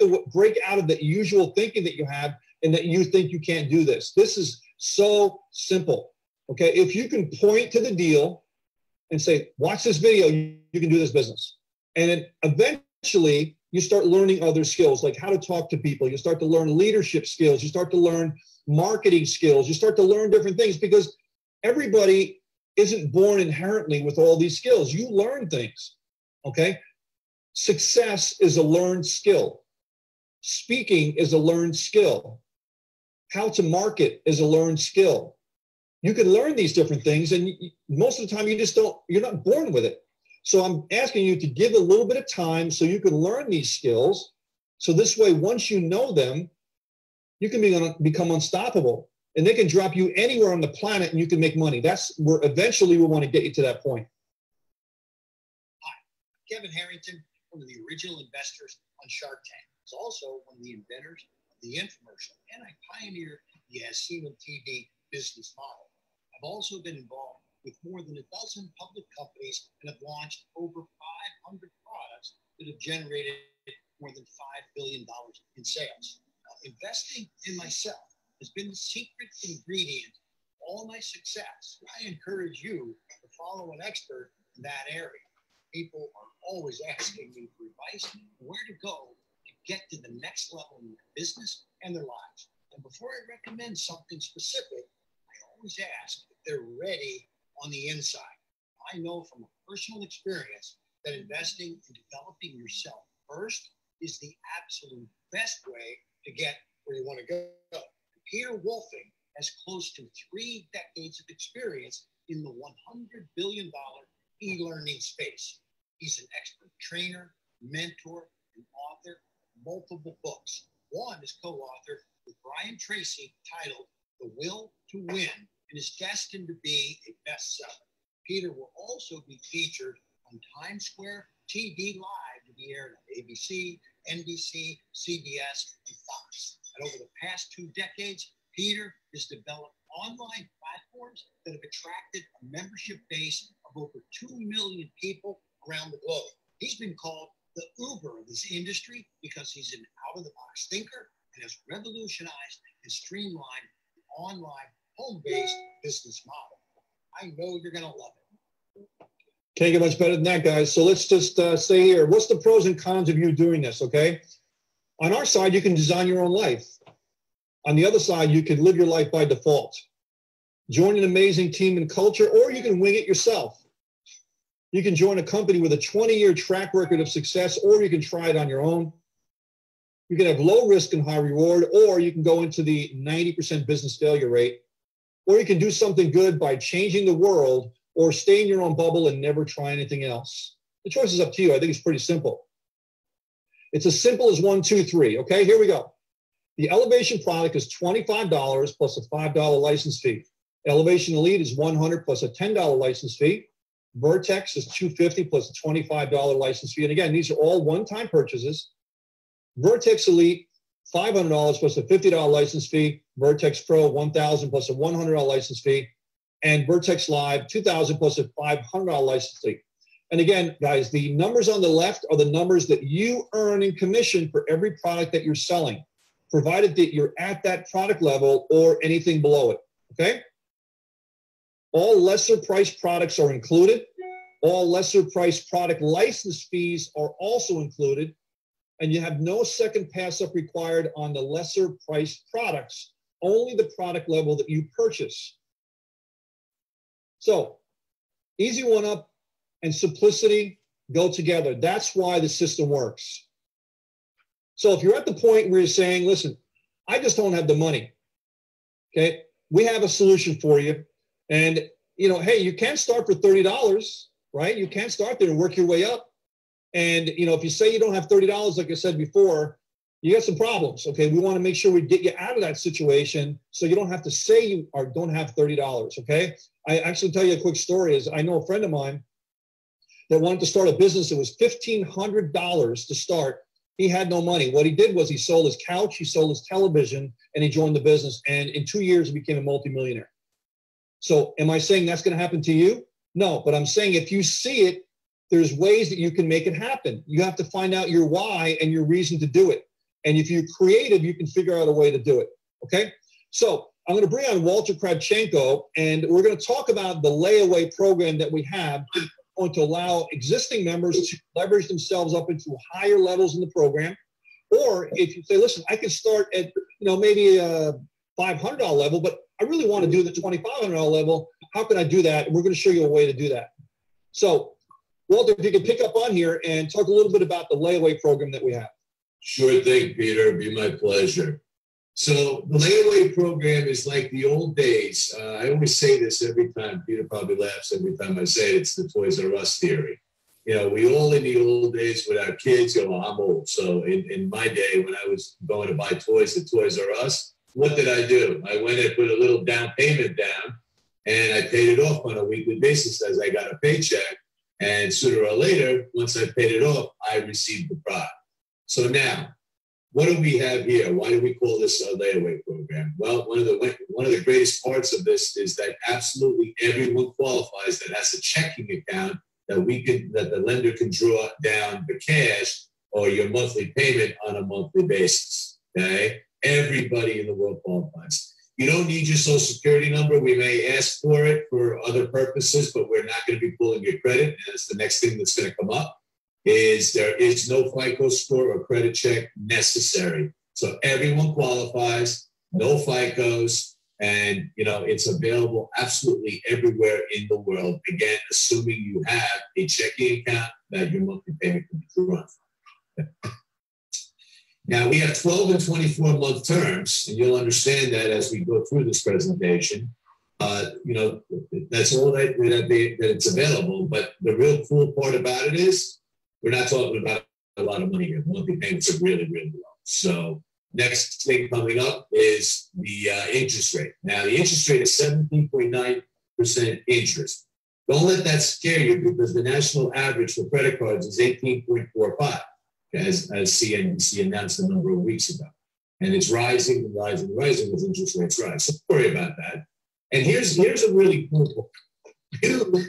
out of the usual thinking that you have and that you think you can't do this. This is so simple, okay? If you can point to the deal and say, watch this video, you can do this business. And then eventually you start learning other skills, like how to talk to people. You start to learn leadership skills. You start to learn marketing skills. You start to learn different things, because everybody isn't born inherently with all these skills. You learn things, okay? Success is a learned skill. Speaking is a learned skill. How to market is a learned skill. You can learn these different things, and most of the time you're not born with it. So I'm asking you to give a little bit of time so you can learn these skills. So this way, once you know them, you can become unstoppable, and they can drop you anywhere on the planet and you can make money. That's where eventually we want to get you to that point. Hi, I'm Kevin Harrington, one of the original investors on Shark Tank. I was also one of the inventors of the infomercial, and I pioneered the as seen on TV business model. I've also been involved with more than 12 public companies and have launched over 500 products that have generated more than $5 billion in sales. Now, investing in myself has been the secret ingredient of all my success. I encourage you to follow an expert in that area. People are always asking me for advice on where to go to get to the next level in their business and their lives. And before I recommend something specific, I always ask if they're ready on the inside. I know from a personal experience that investing in developing yourself first is the absolute best way to get where you want to go. Peter Wolfing has close to 3 decades of experience in the $100 billion e-learning space. He's an expert trainer, mentor, and author of multiple books. One is co-authored with Brian Tracy titled The Will to Win and is destined to be a bestseller. Peter will also be featured on Times Square TV Live to be aired on ABC, NBC, CBS, and Fox. And over the past 2 decades, Peter has developed online platforms that have attracted a membership base of over 2 million people around the globe. He's been called the Uber of this industry because he's an out-of-the-box thinker and has revolutionized and streamlined the online home-based business model. I know you're going to love it. Can't get much better than that, guys. So let's just stay here. What's the pros and cons of you doing this, okay? On our side, you can design your own life. On the other side, you can live your life by default. Join an amazing team and culture, or you can wing it yourself. You can join a company with a 20-year track record of success, or you can try it on your own. You can have low risk and high reward, or you can go into the 90% business failure rate, or you can do something good by changing the world, or stay in your own bubble and never try anything else. The choice is up to you. I think it's pretty simple. It's as simple as 1, 2, 3. Okay, here we go. The Elevation product is $25 plus a $5 license fee. Elevation Elite is $100 plus a $10 license fee. Vertex is $250 plus a $25 license fee. And again, these are all one-time purchases. Vertex Elite, $500 plus a $50 license fee. Vertex Pro, $1,000 plus a $100 license fee. And Vertex Live, $2,000 plus a $500 license fee. And again, guys, the numbers on the left are the numbers that you earn in commission for every product that you're selling, provided that you're at that product level or anything below it, okay? All lesser priced products are included. All lesser priced product license fees are also included. And you have no second pass-up required on the lesser priced products, only the product level that you purchase. So, easy one-up and simplicity go together. That's why the system works. So if you're at the point where you're saying, listen, I just don't have the money, okay, we have a solution for you. And, you know, hey, you can start for $30, right? You can start there and work your way up. And, you know, if you say you don't have $30, like I said before, you got some problems, okay? We want to make sure we get you out of that situation so you don't have to say you don't have $30, okay? I actually tell you a quick story is I know a friend of mine that wanted to start a business. It was $1,500 to start. He had no money. What he did was he sold his couch, he sold his television, and he joined the business. And in 2 years, he became a multimillionaire. So am I saying that's going to happen to you? No, but I'm saying if you see it, there's ways that you can make it happen. You have to find out your why and your reason to do it. And if you're creative, you can figure out a way to do it, okay? So I'm going to bring on Walter Kravchenko, and we're going to talk about the layaway program that we have going to allow existing members to leverage themselves up into higher levels in the program. Or if you say, listen, I can start at, you know, maybe a $500 level, but I really want to do the $2,500 level. How can I do that? And we're going to show you a way to do that. So, Walter, if you could pick up on here and talk a little bit about the layaway program that we have. Sure thing, Peter. It'd be my pleasure. So the layaway program is like the old days. I always say this every time. Peter probably laughs every time I say it. It's the Toys R Us theory. You know, we all in the old days with our kids, you know, I'm old. So in my day, when I was going to buy toys at Toys R Us, what did I do? I went and put a little down payment down, and I paid it off on a weekly basis as I got a paycheck. And sooner or later, once I paid it off, I received the product. So now, what do we have here? Why do we call this a layaway program? Well, one of the greatest parts of this is that absolutely everyone qualifies that has a checking account that the lender can draw down the cash or your monthly payment on a monthly basis. Okay, everybody in the world qualifies. You don't need your social security number. We may ask for it for other purposes, but we're not going to be pulling your credit. And that's the next thing that's going to come up. Is there is no FICO score or credit check necessary. So everyone qualifies, no FICOs, and you know it's available absolutely everywhere in the world. Again, assuming you have a checking account that your monthly payment can be drawn from. Now, we have 12 and 24-month terms, and you'll understand that as we go through this presentation. You know, that's all that it's available. But the real cool part about it is we're not talking about a lot of money here. The monthly payments are really, really low. So next thing coming up is the interest rate. Now, the interest rate is 17.9% interest. Don't let that scare you, because the national average for credit cards is 18.45, as CNBC announced a number of weeks ago. And it's rising and rising and rising as interest rates rise. So don't worry about that. And here's a really cool,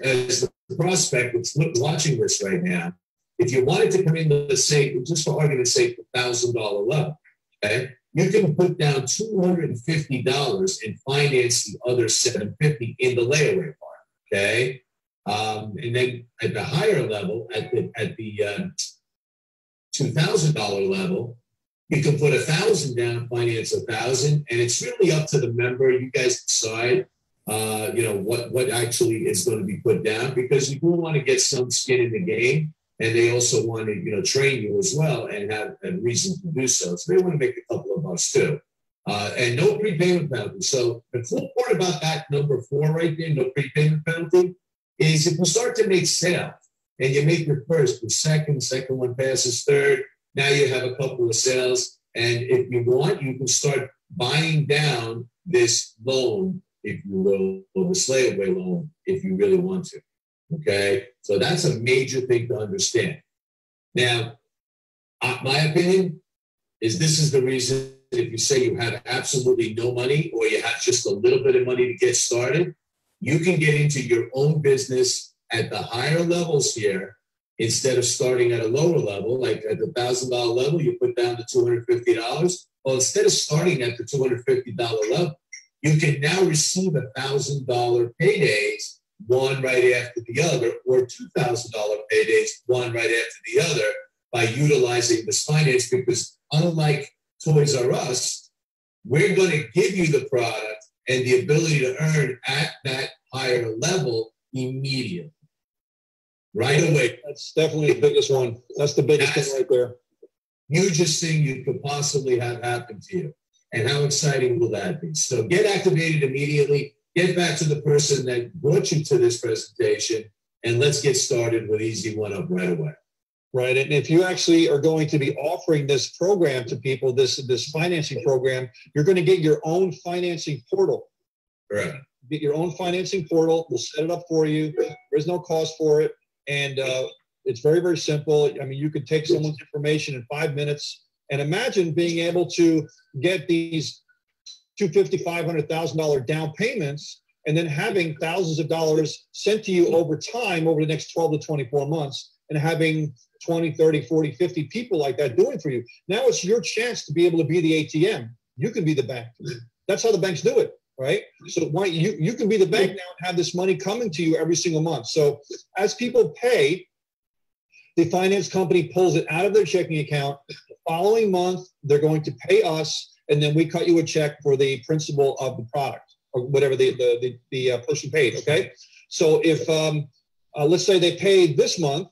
as the prospect that's watching this right now, if you wanted to come in, let's say, just for argument's sake, $1,000 level, okay, you can put down $250 and finance the other $750 in the layaway part, okay? And then at the higher level, at the $2,000 level, you can put $1,000 down, finance $1,000, and it's really up to the member. You guys decide, you know, what actually is going to be put down, because you do want to get some skin in the game, and they also want to, you know, train you as well and have a reason to do so. So they want to make a couple of bucks too, and no prepayment penalty. So the cool part about that number 4 right there, no prepayment penalty, is if you start to make sales and you make your first, your second one passes third. Now you have a couple of sales, and if you want, you can start buying down this loan, if you will, or the layaway loan, if you really want to. Okay, so that's a major thing to understand. Now, my opinion is this is the reason, if you say you have absolutely no money or you have just a little bit of money to get started, you can get into your own business at the higher levels here. Instead of starting at a lower level, like at the $1,000 level, you put down the $250. Well, instead of starting at the $250 level, you can now receive $1,000 paydays, one right after the other, or $2,000 paydays, one right after the other, by utilizing this finance. Because unlike Toys R Us, we're going to give you the product and the ability to earn at that higher level immediately. Right away. That's definitely the biggest one. That's the biggest thing right there. Hugest thing you could possibly have happen to you. And how exciting will that be? So get activated immediately. Get back to the person that brought you to this presentation, and let's get started with Easy One Up right away. Right. And if you actually are going to be offering this program to people, this financing program, you're going to get your own financing portal. Right. Get your own financing portal. We'll set it up for you. There's no cost for it. And it's very, very simple. I mean, you could take someone's information in 5 minutes, and imagine being able to get these $250,000, $500,000 down payments, and then having thousands of dollars sent to you over time, over the next 12 to 24 months, and having 20, 30, 40, 50 people like that doing for you. Now it's your chance to be able to be the ATM. You can be the bank. That's how the banks do it. Right? So why you can be the bank now and have this money coming to you every single month. So as people pay, the finance company pulls it out of their checking account. The following month, they're going to pay us, and then we cut you a check for the principal of the product, or whatever the person paid, okay? So if, let's say they paid this month,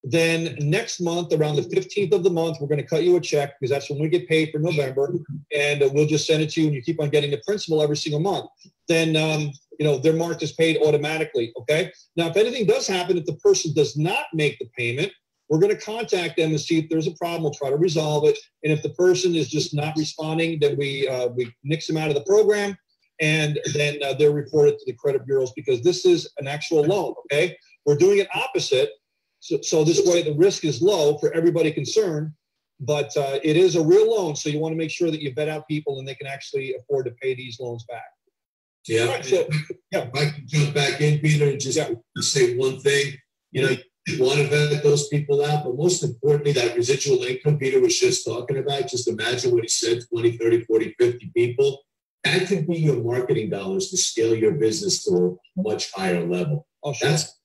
then next month, around the 15th of the month, we're going to cut you a check, because that's when we get paid for November, and we'll just send it to you, and you keep on getting the principal every single month. Then, you know, they're marked as paid automatically, okay? Now, if anything does happen, if the person does not make the payment, we're going to contact them and see if there's a problem. We'll try to resolve it. And if the person is just not responding, then we nix them out of the program, and then they're reported to the credit bureaus, because this is an actual loan, okay? We're doing it opposite. So this way the risk is low for everybody concerned, but it is a real loan. So you want to make sure that you vet out people and they can actually afford to pay these loans back. Yeah. Right, so, yeah. If I can jump back in, Peter, and just say one thing. You know, you want to vet those people out, but most importantly, that residual income Peter was just talking about, just imagine what he said, 20, 30, 40, 50 people. That could be your marketing dollars to scale your business to a much higher level. Oh, sure. That's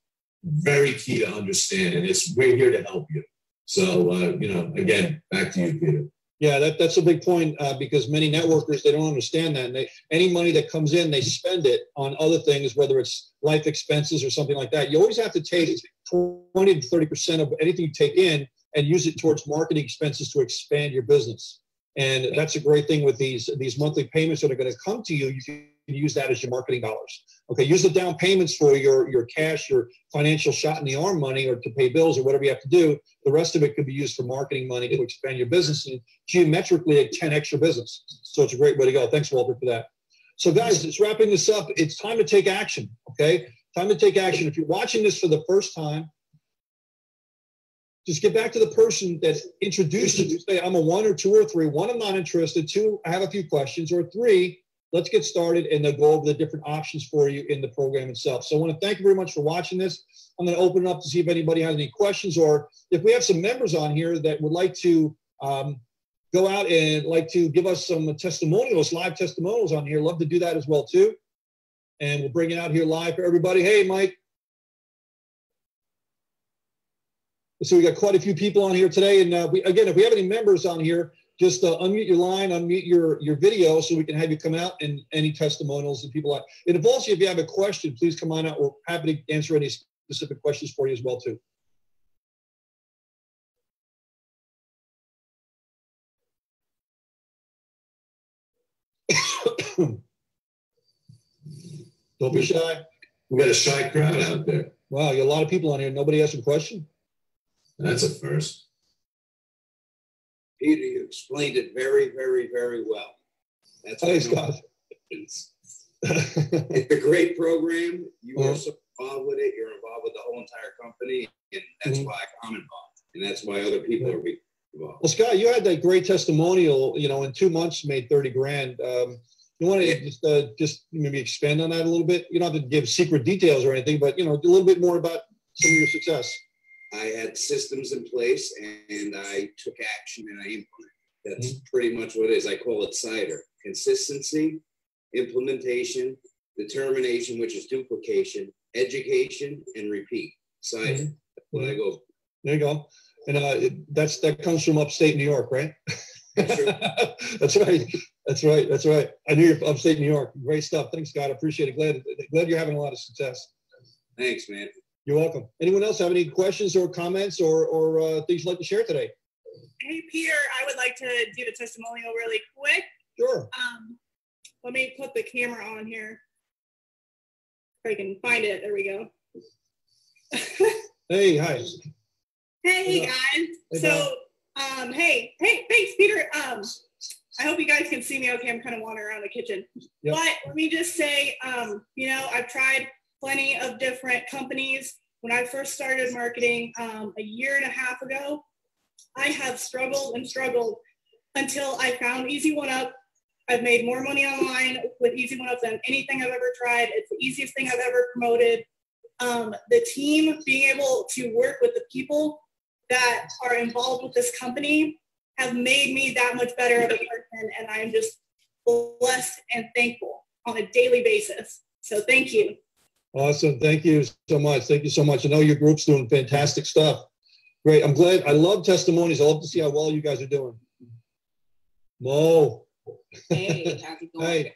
very key to understand, and we're here to help you. So, you know, again, back to you, Peter. Yeah, that's a big point, because many networkers, they don't understand that. And any money that comes in, they spend it on other things, whether it's life expenses or something like that. You always have to take 20 to 30% of anything you take in and use it towards marketing expenses to expand your business. And that's a great thing with these monthly payments that are going to come to you. You can use that as your marketing dollars. Okay, use the down payments for your cash, your financial shot in the arm money, or to pay bills or whatever you have to do. The rest of it could be used for marketing money to expand your business and geometrically a 10x your business. So it's a great way to go. Thanks, Walter, for that. So guys, it's wrapping this up. It's time to take action, okay? Time to take action. If you're watching this for the first time, just get back to the person that introduced you. Say, I'm a 1 or 2 or 3. 1, I'm not interested. 2, I have a few questions. Or 3, let's get started, and they'll go over the different options for you in the program itself. So I want to thank you very much for watching this. I'm going to open it up to see if anybody has any questions, or if we have some members on here that would like to go out and like to give us some testimonials, live testimonials on here. Love to do that as well too. And we'll bring it out here live for everybody. Hey, Mike. So we got quite a few people on here today. And again, if we have any members on here, just unmute your line, unmute your video so we can have you come out and any testimonials that people like. And if also, if you have a question, please come on out. We're happy to answer any specific questions for you as well too. Don't be shy. We got a shy crowd out there. Wow, you got a lot of people on here. Nobody asked a question? That's a first. Peter, you explained it very, very, very well. That's thanks, God. It's a great program. You are so involved with it. You're involved with the whole entire company, and that's why I'm involved, and that's why other people are involved. Well, Scott, you had that great testimonial. You know, in 2 months, made 30 grand. You want to just maybe expand on that a little bit? You don't have to give secret details or anything, but you know, a little bit more about some of your success. I had systems in place, and I took action, and I implemented. That's pretty much what it is. I call it CIDER: consistency, implementation, determination, which is duplication, education, and repeat. CIDER. That's what I go. There you go. And that comes from upstate New York, right? That's right. That's right. That's right. I knew you're upstate New York. Great stuff. Thanks, Scott. I appreciate it. Glad you're having a lot of success. Thanks, man. You're welcome. Anyone else have any questions or comments or things you'd like to share today? Hey, Peter, I would like to do the testimonial really quick. Sure. Let me put the camera on here. If I can find it. There we go. Hey, hi. Hey, guys. Hey, so, hey, thanks, Peter. I hope you guys can see me okay. I'm kind of wandering around the kitchen. Yep. But let me just say, you know, I've tried plenty of different companies. When I first started marketing a year and a half ago, I have struggled and struggled until I found Easy One Up. I've made more money online with Easy One Up than anything I've ever tried. It's the easiest thing I've ever promoted. The team, being able to work with the people that are involved with this company have made me that much better of a person, and I'm just blessed and thankful on a daily basis. So thank you. Awesome. Thank you so much. Thank you so much. I know your group's doing fantastic stuff. Great. I'm glad. I love testimonies. I love to see how well you guys are doing. Mo. Hey, how's it going? Hey.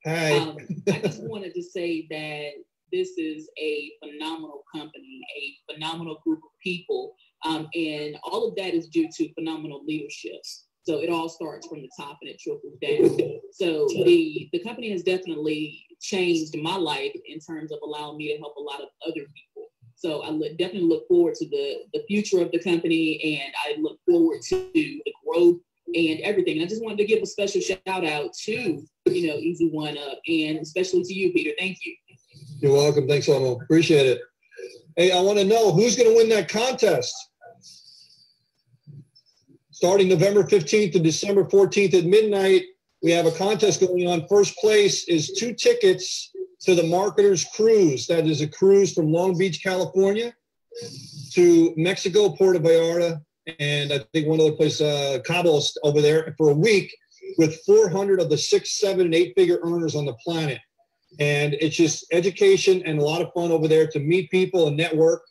Hi. I just wanted to say that this is a phenomenal company, a phenomenal group of people, and all of that is due to phenomenal leadership. So it all starts from the top and it trickles down. So the company has definitely changed my life in terms of allowing me to help a lot of other people. So I definitely look forward to the future of the company, and I look forward to the growth and everything. And I just wanted to give a special shout out to, you know, Easy One Up, and especially to you, Peter. Thank you. You're welcome. Thanks, Elmo. Appreciate it. Hey, I want to know who's going to win that contest. Starting November 15th to December 14th at midnight, we have a contest going on. First place is 2 tickets to the Marketers Cruise. That is a cruise from Long Beach, California to Mexico, Puerto Vallarta, and I think one other place, Cabo over there for a week with 400 of the 6, 7, and 8-figure earners on the planet. And it's just education and a lot of fun over there to meet people and network.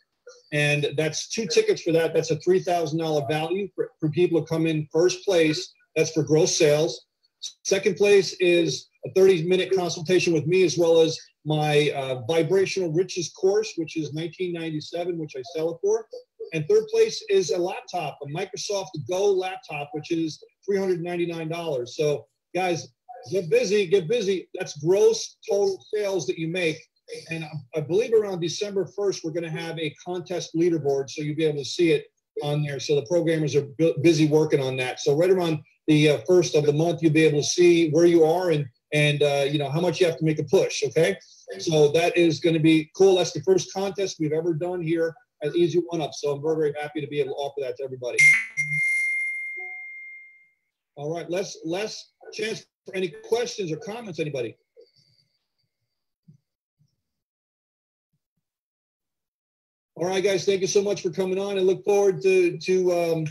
And that's 2 tickets for that. That's a $3,000 value for people to come in first place. That's for gross sales. Second place is a 30-minute consultation with me, as well as my Vibrational Riches course, which is $19.97, which I sell it for. And third place is a laptop, a Microsoft Go laptop, which is $399. So guys, get busy, get busy. That's gross total sales that you make. And I believe around December 1st, we're going to have a contest leaderboard, so you'll be able to see it on there. So the programmers are busy working on that. So right around the first of the month, you'll be able to see where you are and you know, how much you have to make a push. Okay. So that is going to be cool. That's the first contest we've ever done here at Easy One Up. So I'm very, very happy to be able to offer that to everybody. All right. Less chance for any questions or comments, anybody? All right, guys, thank you so much for coming on. I look forward to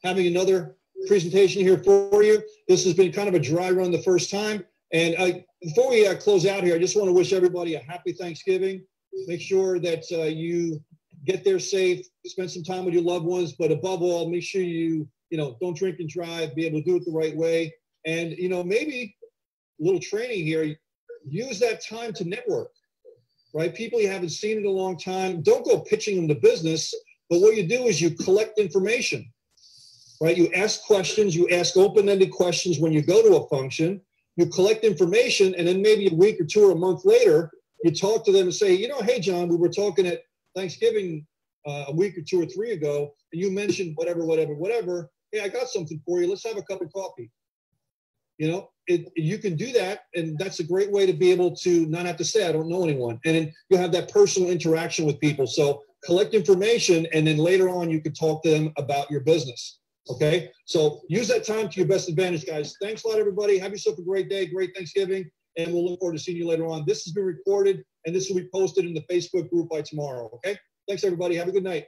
having another presentation here for you. This has been kind of a dry run the first time. And before we close out here, I just want to wish everybody a happy Thanksgiving. Make sure that you get there safe, spend some time with your loved ones, but above all, make sure you don't drink and drive, be able to do it the right way. And, you know, maybe a little training here, use that time to network. Right? People you haven't seen in a long time, don't go pitching them the business, but what you do is you collect information, right? You ask questions, you ask open-ended questions when you go to a function, you collect information, and then maybe a week or two or a month later, you talk to them and say, you know, hey, John, we were talking at Thanksgiving a week or two or three ago, and you mentioned whatever. Hey, I got something for you. Let's have a cup of coffee. You know, you can do that, and that's a great way to be able to not have to say, I don't know anyone. And then you have that personal interaction with people. So collect information, and then later on, you can talk to them about your business. Okay? So use that time to your best advantage, guys. Thanks a lot, everybody. Have yourself a great day, great Thanksgiving, and we'll look forward to seeing you later on. This has been recorded, and this will be posted in the Facebook group by tomorrow. Okay? Thanks, everybody. Have a good night.